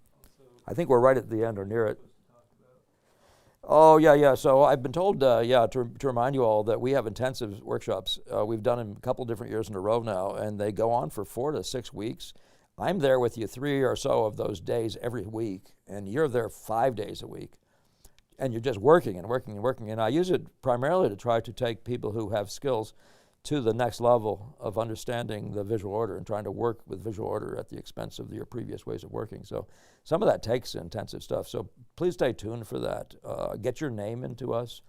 I think we're right at the end or near it. Oh, yeah. So I've been told, to remind you all that we have intensive workshops. We've done them a couple different years in a row now, and they go on for 4 to 6 weeks. I'm there with you 3 or so of those days every week, and you're there 5 days a week. And you're just working and working and working. And I use it primarily to try to take people who have skills to the next level of understanding the visual order and trying to work with visual order at the expense of your previous ways of working. So some of that takes intensive stuff. So please stay tuned for that. Get your name into us,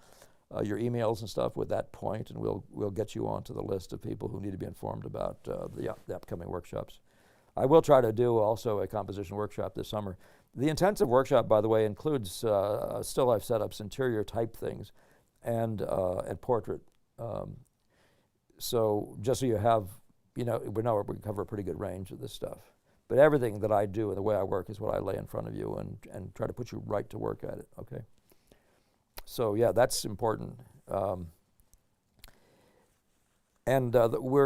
your emails and stuff with that point, and we'll get you onto the list of people who need to be informed about the upcoming workshops. I will try to do also a composition workshop this summer. The intensive workshop, by the way, includes still life setups, interior type things, and portrait. So just so you have, we cover a pretty good range of this stuff. But everything that I do and the way I work is what I lay in front of you and try to put you right to work at it, okay? So yeah, that's important. We're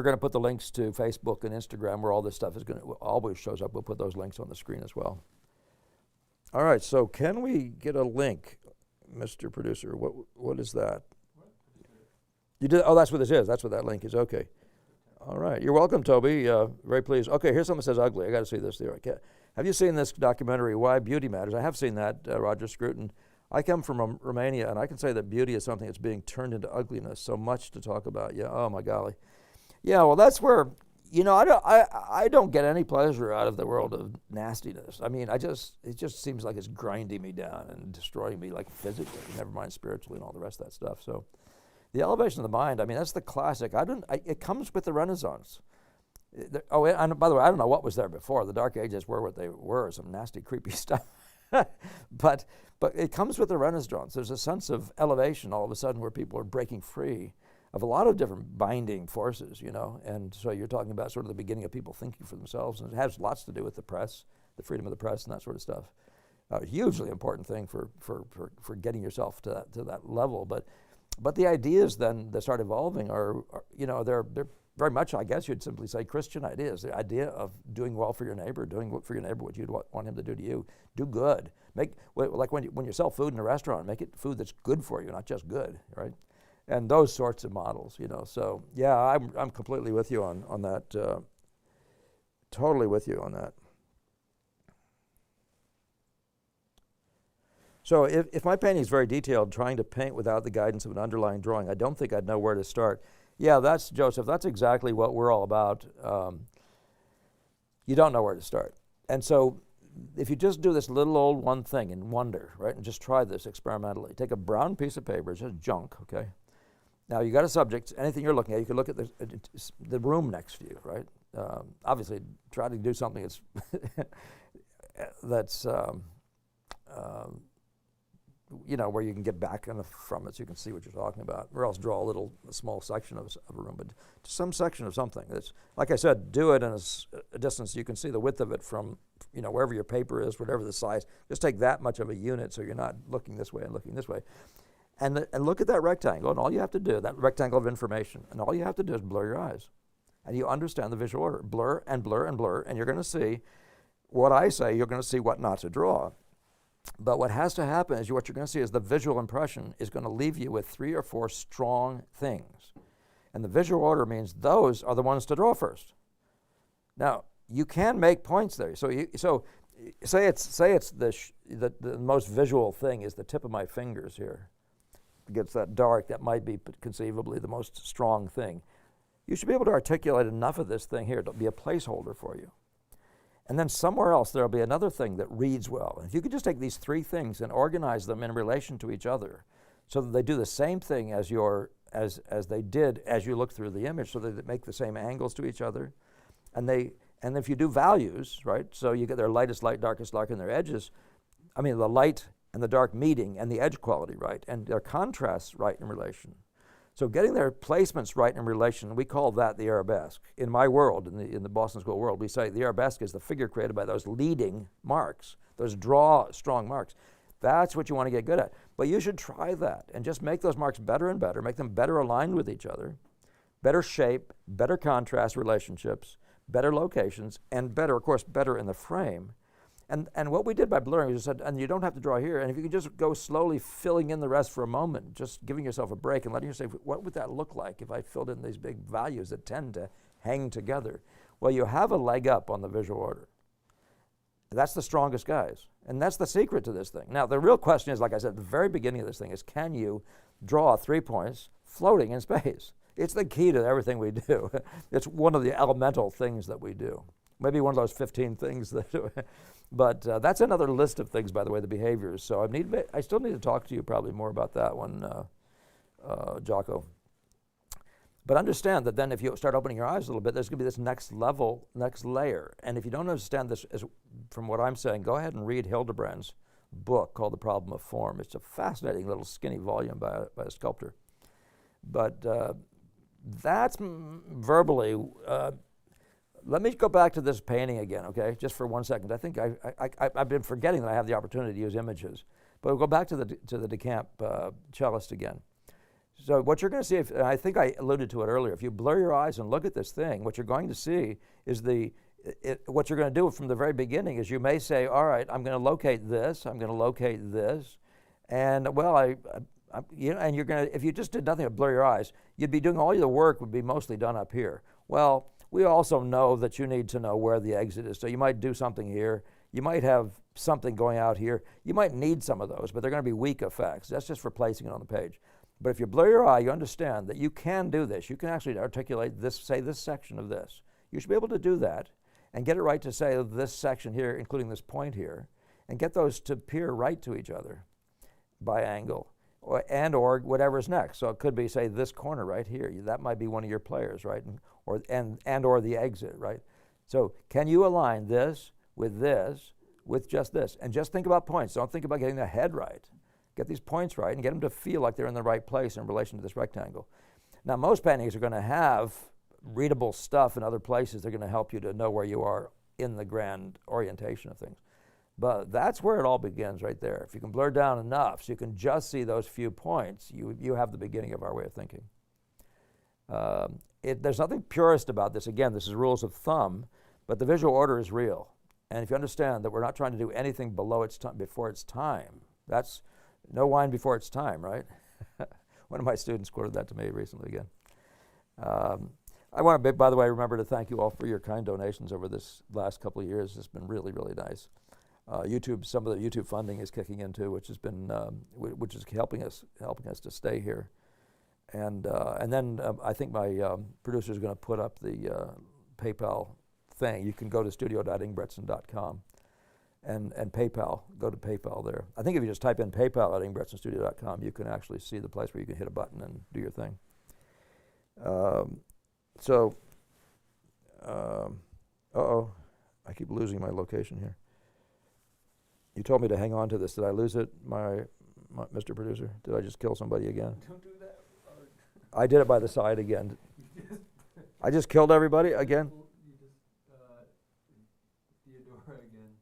going to put the links to Facebook and Instagram where all this stuff always shows up. We'll put those links on the screen as well. All right, so can we get a link, Mr. Producer? What is that? You did? Oh, that's what this is. That's what that link is. Okay. All right. You're welcome, Toby. Very pleased. Okay, here's something that says ugly. I got to see this. Have you seen this documentary, Why Beauty Matters? I have seen that, Roger Scruton. I come from Romania, and I can say that beauty is something that's being turned into ugliness. So much to talk about. Yeah. Oh my golly. Yeah. Well, that's where I don't get any pleasure out of the world of nastiness. I mean, it just seems like it's grinding me down and destroying me, like physically. Never mind spiritually and all the rest of that stuff. So. The elevation of the mind, I mean, that's the classic. It comes with the Renaissance. And by the way, I don't know what was there before. The Dark Ages were what they were, some nasty, creepy stuff. But it comes with the Renaissance. There's a sense of elevation all of a sudden where people are breaking free of a lot of different binding forces, And so you're talking about sort of the beginning of people thinking for themselves, and it has lots to do with the press, the freedom of the press and that sort of stuff. A hugely important thing for getting yourself to that level. But the ideas then that start evolving are they're very much, I guess you'd simply say, Christian ideas. The idea of doing well for your neighbor, doing for your neighbor what you'd want him to do to you. Do good. Like when you sell food in a restaurant, make it food that's good for you, not just good, right? And those sorts of models, So yeah, I'm completely with you on that. Totally with you on that. So if my painting is very detailed, trying to paint without the guidance of an underlying drawing, I don't think I'd know where to start. Yeah, Joseph, that's exactly what we're all about. You don't know where to start. And so if you just do this little old one thing and wonder, right, and just try this experimentally. Take a brown piece of paper, it's just junk, okay? Now you got a subject, anything you're looking at, you can look at the room next to you, right? Obviously, try to do something that's where you can get back from it so you can see what you're talking about, or else draw a small section of a room, but some section of something. That's, like I said, do it in a distance you can see the width of it from, wherever your paper is, whatever the size. Just take that much of a unit so you're not looking this way and looking this way. And look at that rectangle, and all you have to do, that rectangle of information, and all you have to do is blur your eyes. And you understand the visual order. Blur and blur and blur, and you're going to see what I say, you're going to see what not to draw. But what has to happen is what you're going to see is the visual impression is going to leave you with 3 or 4 strong things. And the visual order means those are the ones to draw first. Now, you can make points there. So say it's the most visual thing is the tip of my fingers here. It gets that dark, that might be conceivably the most strong thing. You should be able to articulate enough of this thing here to be a placeholder for you. And then somewhere else there'll be another thing that reads well. And if you could just take these 3 things and organize them in relation to each other so that they do the same thing as they did as you look through the image, so that they make the same angles to each other. And if you do values, right, so you get their lightest light, darkest dark, and their edges, the light and the dark meeting and the edge quality right, and their contrasts right in relation. So getting their placements right in relation, we call that the arabesque. In my world, in the Boston School world, we say the arabesque is the figure created by those leading marks, those draw strong marks. That's what you want to get good at. But you should try that and just make those marks better and better, make them better aligned with each other, better shape, better contrast relationships, better locations, and better, of course, better in the frame. And what we did by blurring is said, and you don't have to draw here, and if you could just go slowly filling in the rest for a moment, just giving yourself a break and letting yourself, what would that look like if I filled in these big values that tend to hang together? Well, you have a leg up on the visual order. That's the strongest guys, and that's the secret to this thing. Now, the real question is, like I said at the very beginning of this thing, is can you draw 3 points floating in space? It's the key to everything we do. It's one of the elemental things that we do. Maybe one of those 15 things that, but that's another list of things, by the way, the behaviors. So I still need to talk to you probably more about that one, Jocko. But understand that then if you start opening your eyes a little bit, there's going to be this next level, next layer. And if you don't understand this from what I'm saying, go ahead and read Hildebrand's book called The Problem of Form. It's a fascinating little skinny volume by a sculptor. But that's verbally. Let me go back to this painting again, okay, just for 1 second. I think I've been forgetting that I have the opportunity to use images. But we'll go back to the DeCamp cellist again. So what you're going to see, I think I alluded to it earlier, if you blur your eyes and look at this thing, what you're going to see is what you're going to do from the very beginning is you may say, all right, I'm going to locate this, I'm going to locate this, and well, and you're going to, if you just did nothing but blur your eyes, you'd be doing all your work would be mostly done up here. Well, we also know that you need to know where the exit is. So you might do something here. You might have something going out here. You might need some of those, but they're going to be weak effects. That's just for placing it on the page. But if you blur your eye, you understand that you can do this. You can actually articulate this, say this section of this. You should be able to do that and get it right to say this section here, including this point here, and get those to appear right to each other by angle or whatever's next. So it could be, say, this corner right here. That might be one of your players, right? Or the exit, right? So can you align this with just this? And just think about points. Don't think about getting the head right. Get these points right and get them to feel like they're in the right place in relation to this rectangle. Now, most paintings are going to have readable stuff in other places. They're going to help you to know where you are in the grand orientation of things. But that's where it all begins right there. If you can blur down enough so you can just see those few points, you have the beginning of our way of thinking. There's nothing purist about this. Again, this is rules of thumb, but the visual order is real. And if you understand that we're not trying to do anything below its time, before its time, that's no wine before its time, right? One of my students quoted that to me recently again. I want to, by the way, remember to thank you all for your kind donations over this last couple of years. It's been really, really nice. Some of the YouTube funding is kicking in too, which has been, which is helping us to stay here. And then I think my producer is going to put up the PayPal thing. You can go to studio.ingbretson.com and PayPal. Go to PayPal there. I think if you just type in PayPal at ingbretsonstudio.com, you can actually see the place where you can hit a button and do your thing. I keep losing my location here. You told me to hang on to this. Did I lose it, my Mr. Producer? Did I just kill somebody again? Don't do that. I did it by the side again. I just killed everybody again? Theodora again.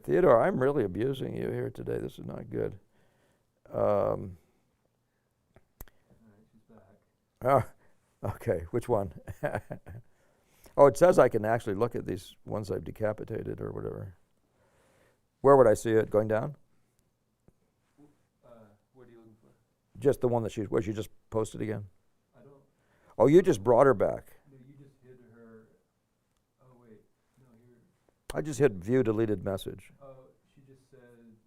Theodore, I'm really abusing you here today. This is not good. All right, she's back. Okay, which one? Oh, it says I can actually look at these ones I've decapitated or whatever. Where would I see it? Going down? What are you looking for? Just the one that she just posted again? I don't. Oh, you just brought her back. No, you just hid her. Oh, wait. No, here. I just hit view deleted message. Oh, she just commented,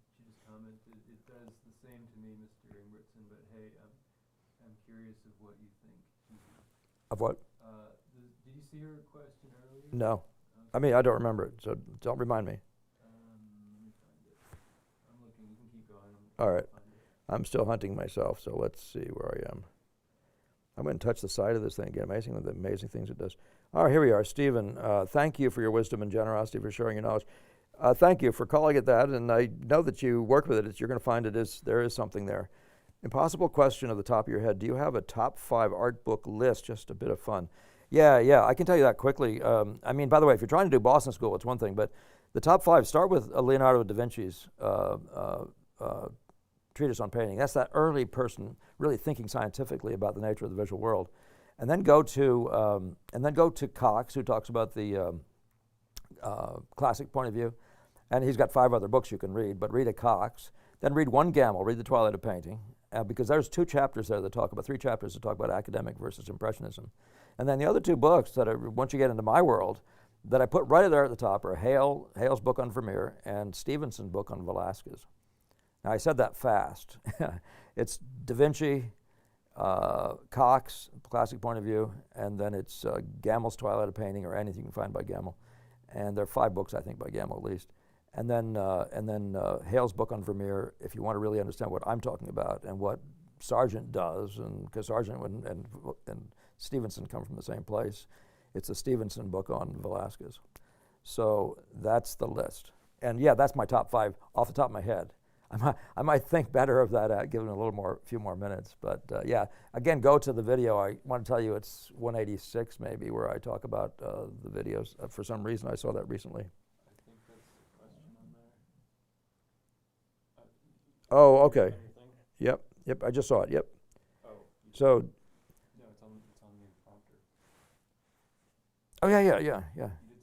it does the same to me, Mr. Ingbretson, but hey, I'm curious of what you think. Of what? Did you see her question earlier? No. Okay. I mean, I don't remember it, so don't remind me. Let me find it. I'm looking. You can keep going. All right. I'm still hunting myself, so let's see where I am. I went and touched the side of this thing again. Amazing, the amazing things it does. All right, here we are. Stephen, thank you for your wisdom and generosity, for sharing your knowledge. Thank you for calling it that, and I know that you work with it. You're going to find there is something there. Impossible question at the top of your head. Do you have a top 5 art book list? Just a bit of fun. Yeah, I can tell you that quickly. I mean, by the way, if you're trying to do Boston School, it's one thing, but the top 5, start with Leonardo da Vinci's treatise on painting. That's that early person really thinking scientifically about the nature of the visual world. And then go to Cox, who talks about the classic point of view. And he's got 5 other books you can read, but read a Cox. Then read one Gamble, read The Twilight of Painting, because there's 2 chapters there that talk about, 3 chapters that talk about academic versus impressionism. And then the other 2 books that are, once you get into my world, that I put right there at the top are Hale's book on Vermeer and Stevenson's book on Velasquez. Now I said that fast. It's Da Vinci, Cox, classic point of view, and then it's Gamble's Twilight of Painting, or anything you can find by Gamble. And there are 5 books, I think, by Gamble at least. And then Hale's book on Vermeer, if you want to really understand what I'm talking about and what Sargent does, and because Sargent and Stevenson come from the same place, it's a Stevenson book on Velasquez. So that's the list. And yeah, that's my top 5 off the top of my head. I might think better of that, given a few more minutes. But yeah, again, go to the video. I want to tell you it's 186 maybe, where I talk about the videos. For some reason, I saw that recently. I think that's the question on there. Oh, okay. Yep, I just saw it, yep. Oh. So. No, it's on the prompter. Oh, yeah. You did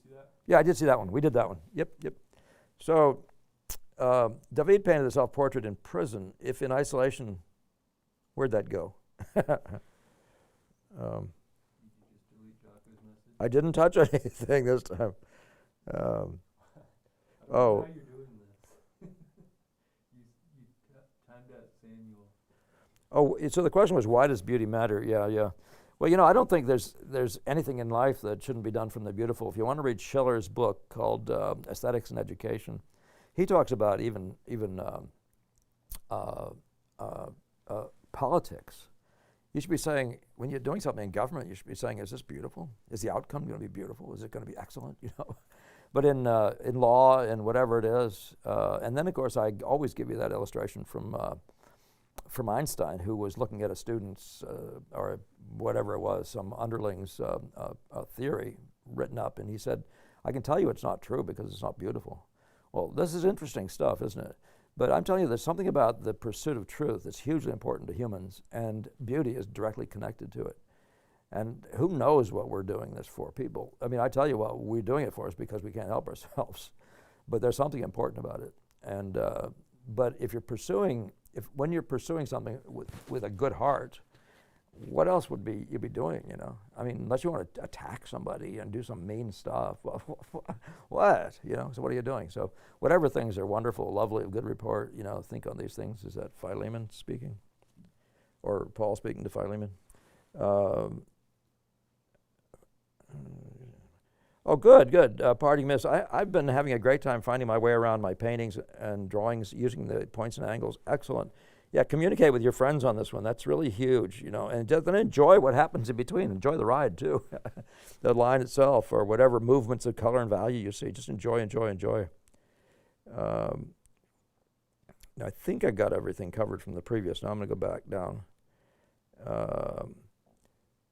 see that? Yeah, I did see that one. We did that one. Yep. So, David painted a self-portrait in prison. If in isolation, where'd that go? Did you just delete Jocko's message? I didn't touch anything this time. I don't know Oh. how you're doing this. you timed out Samuel. Oh, so the question was, why does beauty matter? Yeah. Well, I don't think there's anything in life that shouldn't be done from the beautiful. If you want to read Schiller's book called Aesthetics and Education, he talks about even politics. You should be saying, when you're doing something in government, you should be saying, is this beautiful? Is the outcome going to be beautiful? Is it going to be excellent? But in law and whatever it is, and then of course I always give you that illustration from Einstein, who was looking at a student's or whatever it was, some underling's theory written up, and he said, I can tell you it's not true because it's not beautiful. Well, this is interesting stuff, isn't it? But I'm telling you, there's something about the pursuit of truth that's hugely important to humans, and beauty is directly connected to it. And who knows what we're doing this for, people? I mean, I tell you what, we're doing it for us because we can't help ourselves. But there's something important about it. And but if when you're pursuing something with a good heart, what else would you be doing, you know? I mean, unless you want to attack somebody and do some mean stuff, well, what, you know? So what are you doing? So whatever things are wonderful, lovely, good report, you know, think on these things. Is that Philemon speaking? Or Paul speaking to Philemon? Oh, good. Parting miss. I've been having a great time finding my way around my paintings and drawings using the points and angles. Excellent. Yeah, communicate with your friends on this one. That's really huge, you know, and then enjoy what happens in between. Enjoy the ride, too. The line itself or whatever movements of color and value you see. Just enjoy. I think I got everything covered from the previous. Now I'm going to go back down.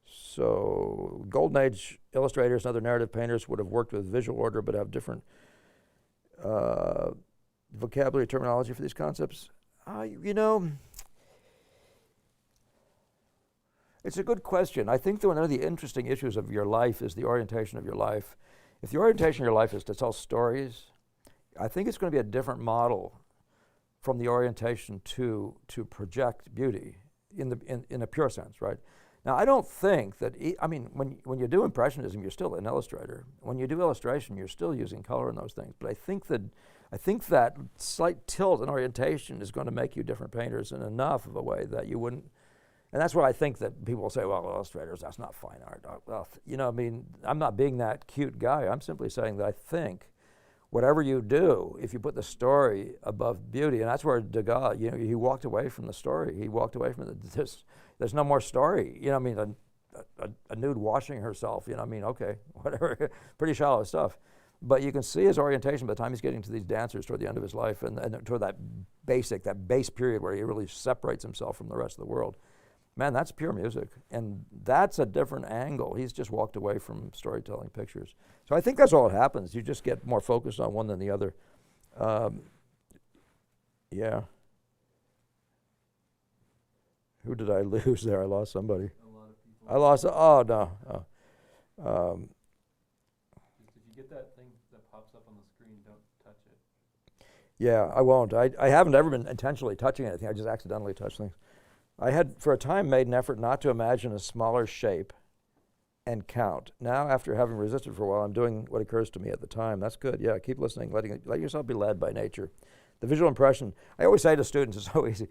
So Golden Age illustrators and other narrative painters would have worked with visual order but have different vocabulary terminology for these concepts. You know, it's a good question. I think that one of the interesting issues of your life is the orientation of your life. If the orientation of your life is to tell stories, I think it's going to be a different model from the orientation to project beauty in a pure sense, right? Now, I don't think that, when you do Impressionism, you're still an illustrator. When you do illustration, you're still using color in those things. But I think that slight tilt in orientation is going to make you different painters in enough of a way that you wouldn't. And that's why I think that people will say, well, illustrators, that's not fine art. Well, you know, I mean, I'm not being that cute guy. I'm simply saying that I think whatever you do, if you put the story above beauty, and that's where Degas, you know, he walked away from the story. He walked away from there's no more story. You know, I mean, a nude washing herself, you know, I mean, okay, whatever, pretty shallow stuff. But you can see his orientation by the time he's getting to these dancers toward the end of his life and toward that base period where he really separates himself from the rest of the world. Man, that's pure music. And that's a different angle. He's just walked away from storytelling pictures. So I think that's all that happens. You just get more focused on one than the other. Yeah. Who did I lose there? I lost somebody. A lot of people. I lost, oh, no. If you get that thing that pops up on the screen, don't touch it. Yeah, I won't. I haven't ever been intentionally touching anything. I just accidentally touch things. I had, for a time, made an effort not to imagine a smaller shape and count. Now, after having resisted for a while, I'm doing what occurs to me at the time. That's good. Yeah, keep listening. Let yourself be led by nature. The visual impression, I always say to students, it's so easy.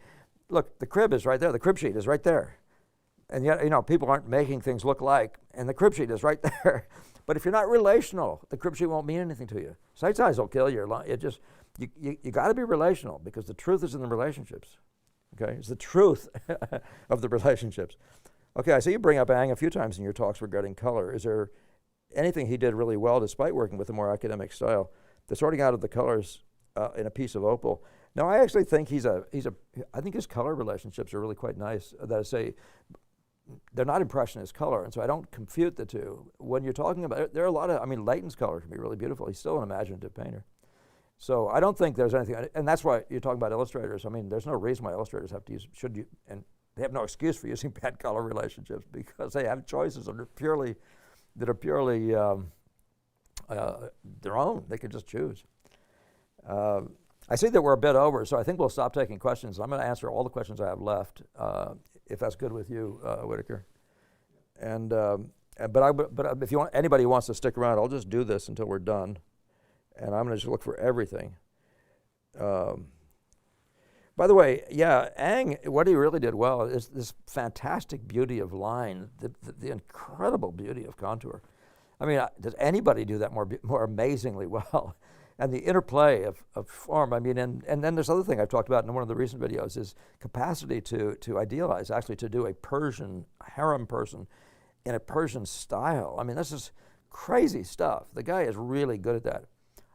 Look, the crib is right there. The crib sheet is right there. And yet, you know, people aren't making things look like, and the crib sheet is right there. But if you're not relational, the crib sheet won't mean anything to you. Sight size will kill you. You got to be relational because the truth is in the relationships. Okay, it's the truth of the relationships. Okay, I see you bring up Ang a few times in your talks regarding color. Is there anything he did really well despite working with a more academic style? The sorting out of the colors in a piece of opal. No, I actually think I think his color relationships are really quite nice. That is, say, they're not impressionist color, and so I don't confute the two. When you're talking about, there are a lot of, Leighton's color can be really beautiful. He's still an imaginative painter. So I don't think there's anything, and that's why you're talking about illustrators. I mean, there's no reason why illustrators have to use, and they have no excuse for using bad color relationships because they have choices that are purely their own. They can just choose. I see that we're a bit over, so I think we'll stop taking questions. I'm going to answer all the questions I have left, if that's good with you, Whitaker. And but if anybody wants to stick around, I'll just do this until we're done, and I'm going to just look for everything. By the way, yeah, Ang, what he really did well is this fantastic beauty of line, the incredible beauty of contour. I mean, does anybody do that more amazingly well? And the interplay of form, I mean, and then there's other thing I've talked about in one of the recent videos is capacity to idealize, actually to do a Persian harem person in a Persian style. I mean, this is crazy stuff. The guy is really good at that.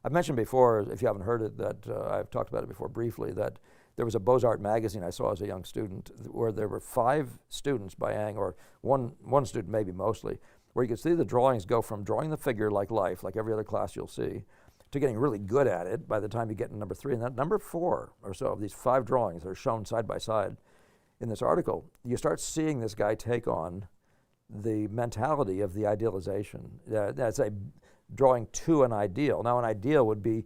I've mentioned before, if you haven't heard it, that I've talked about it before briefly, that there was a Beaux-Arts magazine I saw as a young student where there were 5 students by Ang, or one student maybe mostly, where you could see the drawings go from drawing the figure like life, like every other class you'll see, to getting really good at it by the time you get to number 3. And that number 4 or so of these 5 drawings that are shown side by side in this article, you start seeing this guy take on the mentality of the idealization. That's a drawing to an ideal. Now, an ideal would be,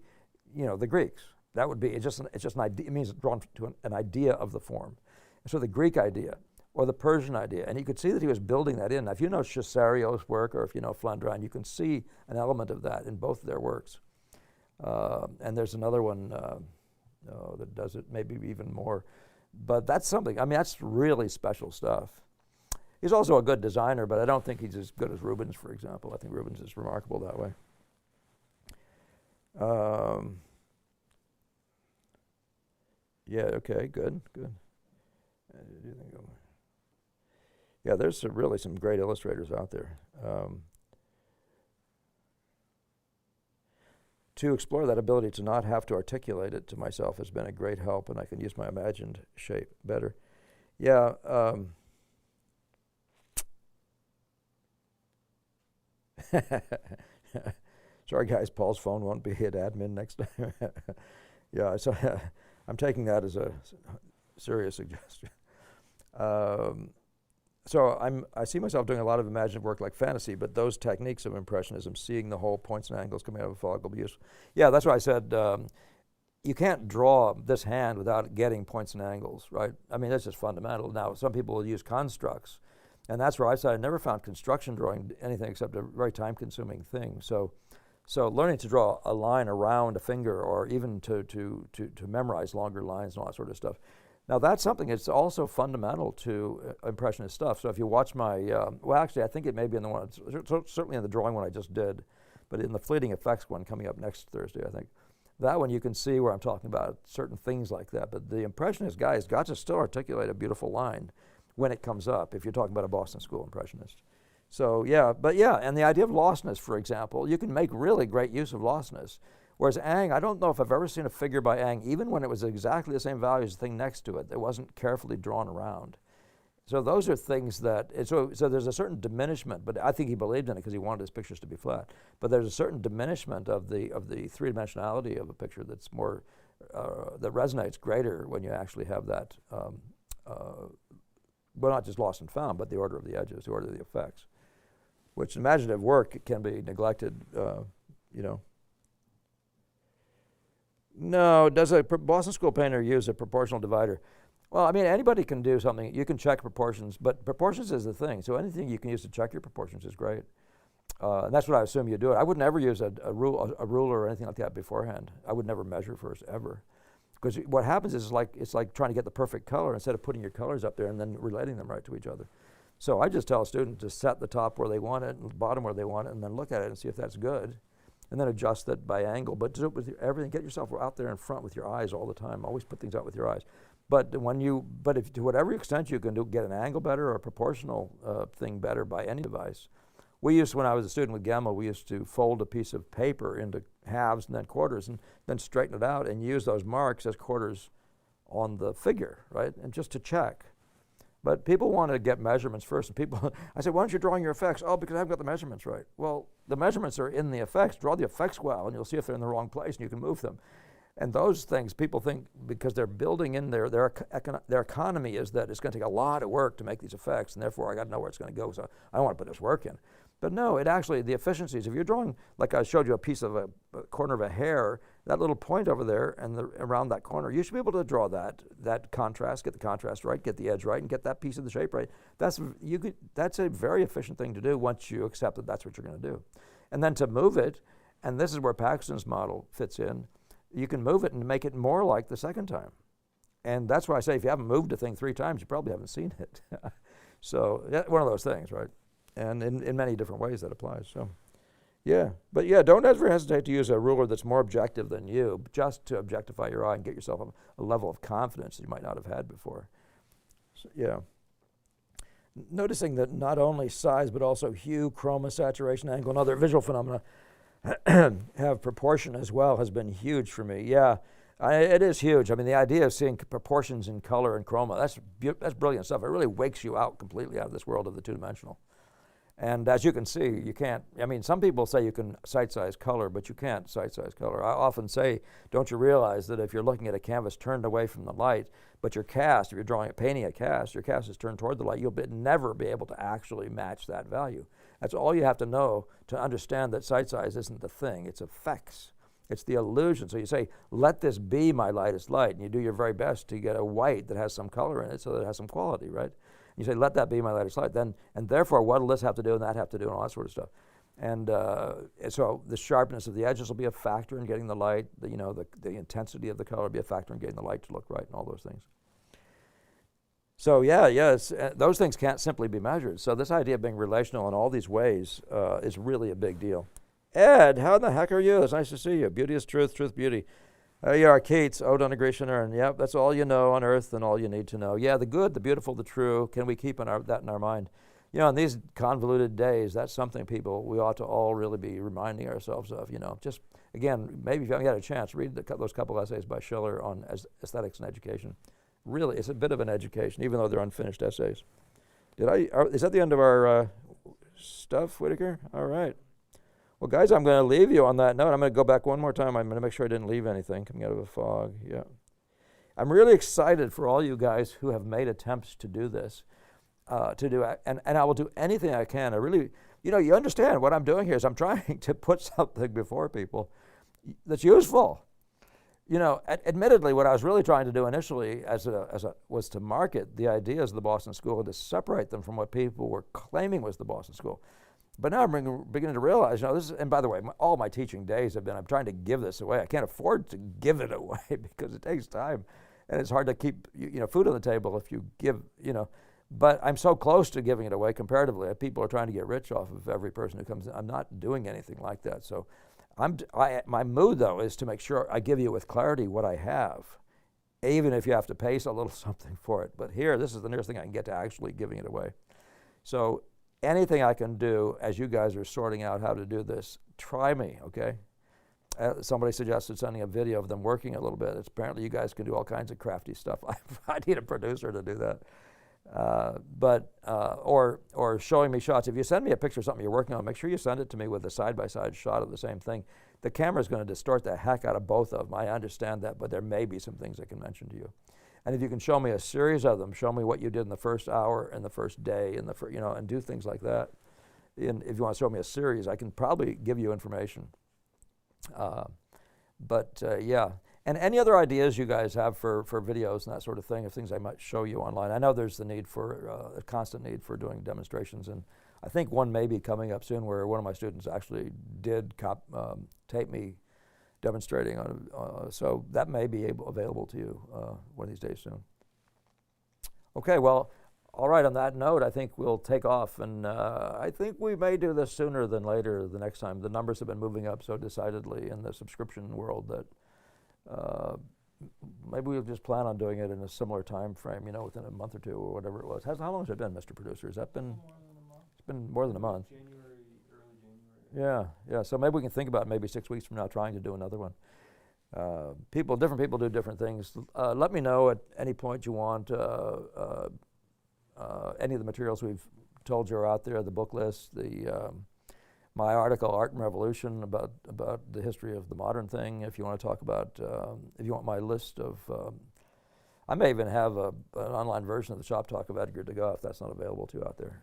the Greeks. That would be, it's just an idea. It means drawn to an idea of the form. And so the Greek idea, or the Persian idea, and you could see that he was building that in. Now, if you know Cesario's work, or if you know Flandrin, you can see an element of that in both their works. And there's another one that does it maybe even more. But that's something, that's really special stuff. He's also a good designer, but I don't think he's as good as Rubens, for example. I think Rubens is remarkable that way. Yeah, okay, good. Yeah, there's really some great illustrators out there. To explore that ability to not have to articulate it to myself has been a great help, and I can use my imagined shape better. Yeah. Sorry, guys, Paul's phone won't be at admin next time. Yeah, so I'm taking that as a serious suggestion. So I see myself doing a lot of imaginative work like fantasy, but those techniques of Impressionism, seeing the whole points and angles coming out of a fog, will be useful. Yeah, that's why I said you can't draw this hand without getting points and angles, right? That's just fundamental. Now, some people will use constructs, and that's where I said I never found construction drawing anything except a very time-consuming thing. So learning to draw a line around a finger, or even to memorize longer lines and all that sort of stuff. Now, that's something that's also fundamental to Impressionist stuff. So if you watch my, well, actually, I think it may be in the one, certainly in the drawing one I just did, but in the Fleeting Effects one coming up next Thursday, I think. That one you can see where I'm talking about certain things like that. But the Impressionist guy has got to still articulate a beautiful line when it comes up, if you're talking about a Boston School Impressionist. So, and the idea of lostness, for example, you can make really great use of lostness. Whereas Ang, I don't know if I've ever seen a figure by Ang, even when it was exactly the same value as the thing next to it, that wasn't carefully drawn around. So those are things that, so there's a certain diminishment, but I think he believed in it because he wanted his pictures to be flat. But there's a certain diminishment of the three-dimensionality of a picture that's more, that resonates greater when you actually have that, well, not just lost and found, but the order of the edges, the order of the effects, which imaginative work can be neglected, No, does a Boston School painter use a proportional divider? Well, anybody can do something. You can check proportions, but proportions is the thing. So anything you can use to check your proportions is great. And that's what I assume you do it. I would never use a ruler or anything like that beforehand. I would never measure first, ever. Because what happens is it's like trying to get the perfect color instead of putting your colors up there and then relating them right to each other. So I just tell a student to set the top where they want it and the bottom where they want it, and then look at it and see if that's good. And then adjust it by angle, but do it with everything. Get yourself out there in front with your eyes all the time. Always put things out with your eyes. But if to whatever extent you can get an angle better or a proportional thing better by any device. When I was a student with Gemma, we used to fold a piece of paper into halves and then quarters, and then straighten it out and use those marks as quarters on the figure, right? And just to check. But people want to get measurements first. And I said, why aren't you drawing your effects? Oh, because I haven't got the measurements right. Well, the measurements are in the effects. Draw the effects well, and you'll see if they're in the wrong place, and you can move them. And those things, people think because they're building in their economy is that it's going to take a lot of work to make these effects, and therefore I got to know where it's going to go, so I don't want to put this work in. But no, the efficiencies, if you're drawing, like I showed you a piece of a corner of a hair, that little point over there and around that corner, you should be able to draw that contrast, get the contrast right, get the edge right, and get that piece of the shape right. That's a very efficient thing to do once you accept that that's what you're going to do. And then to move it, and this is where Paxton's model fits in, you can move it and make it more like the second time. And that's why I say if you haven't moved a thing 3 times, you probably haven't seen it. So one of those things, right? And in many different ways that applies. So, yeah. But yeah, don't ever hesitate to use a ruler that's more objective than you, just to objectify your eye and get yourself a level of confidence that you might not have had before. So, yeah. Noticing that not only size, but also hue, chroma, saturation, angle, and other visual phenomena have proportion as well has been huge for me. Yeah, it is huge. The idea of seeing proportions in color and chroma, that's brilliant stuff. It really wakes you out completely out of this world of the two-dimensional. And as you can see, you can't, I mean, some people say you can sight size color, but you can't sight size color. I often say, don't you realize that if you're looking at a canvas turned away from the light, but your cast, if you're painting a cast, your cast is turned toward the light, you'll never be able to actually match that value. That's all you have to know to understand that sight size isn't the thing, it's effects. It's the illusion. So you say, let this be my lightest light, and you do your very best to get a white that has some color in it so that it has some quality, right? You say, let that be my lightest light. Then, and therefore, what will this have to do and that have to do and all that sort of stuff. And so the sharpness of the edges will be a factor in getting the light. The intensity of the color will be a factor in getting the light to look right and all those things. So those things can't simply be measured. So this idea of being relational in all these ways is really a big deal. Ed, how the heck are you? It's nice to see you. Beauty is truth, truth, beauty. You are Keats, Ode on a Grecian Urn. Yep, that's all you know on earth and all you need to know. Yeah, the good, the beautiful, the true, can we keep that in our mind? In these convoluted days, that's something we ought to all really be reminding ourselves of. Just, again, maybe if you haven't had a chance, read those couple essays by Schiller on aesthetics and education. Really, it's a bit of an education, even though they're unfinished essays. Is that the end of our stuff, Whitaker? All right. Well, guys, I'm going to leave you on that note. I'm going to go back one more time. I'm going to make sure I didn't leave anything coming out of a fog. Yeah. I'm really excited for all you guys who have made attempts to do this, and I will do anything I can. I really, you understand what I'm doing here is I'm trying to put something before people that's useful. Admittedly, what I was really trying to do initially was to market the ideas of the Boston School and to separate them from what people were claiming was the Boston School. But now I'm beginning to realize, and by the way, all my teaching days have been, I'm trying to give this away. I can't afford to give it away because it takes time. And it's hard to keep, food on the table if you give, but I'm so close to giving it away comparatively. People are trying to get rich off of every person who comes in. I'm not doing anything like that. So my mood, though, is to make sure I give you with clarity what I have, even if you have to pay a little something for it. But here, this is the nearest thing I can get to actually giving it away. So anything I can do as you guys are sorting out how to do this, try me, okay? Somebody suggested sending a video of them working a little bit. Apparently you guys can do all kinds of crafty stuff. I need a producer to do that. Or showing me shots. If you send me a picture of something you're working on, make sure you send it to me with a side-by-side shot of the same thing. The camera's going to distort the heck out of both of them. I understand that, but there may be some things I can mention to you. And if you can show me a series of them, show me what you did in the first hour and the first day and and do things like that. And if you want to show me a series, I can probably give you information. Yeah. And any other ideas you guys have for videos and that sort of thing, of things I might show you online. I know there's the need for, a constant need for doing demonstrations, and I think one may be coming up soon where one of my students actually did tape me demonstrating on so that may be available to you one of these days soon. Okay, well, all right, on that note, I think we'll take off, and I think we may do this sooner than later the next time. The numbers have been moving up so decidedly in the subscription world that maybe we'll just plan on doing it in a similar time frame, within a month or two or whatever it was. How long has it been, Mr. Producer? Has that been? More than a month. It's been more than a month. January, early January. Yeah. So maybe we can think about maybe 6 weeks from now trying to do another one. Different people do different things. Let me know at any point you want any of the materials we've told you are out there, the book list, my article, Art and Revolution, about the history of the modern thing. If you want to talk about, if you want my list of, I may even have an online version of the Shop Talk of Edgar Degas if that's not available to you out there.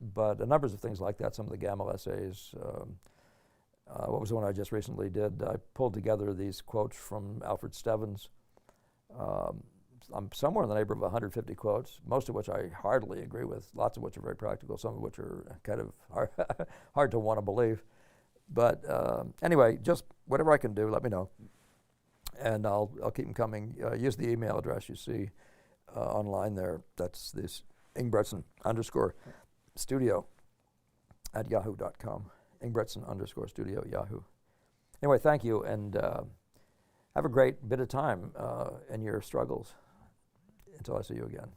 But a numbers of things like that, some of the Gamma essays. What was the one I just recently did? I pulled together these quotes from Alfred Stevens. I'm somewhere in the neighborhood of 150 quotes, most of which I hardly agree with, lots of which are very practical, some of which are kind of hard to want to believe. But anyway, just whatever I can do, let me know. And I'll keep them coming. Use the email address you see online there. That's this Ingbretson_studio@yahoo.com. Ingbretson_studio@yahoo. Anyway, thank you, and have a great bit of time in your struggles until I see you again.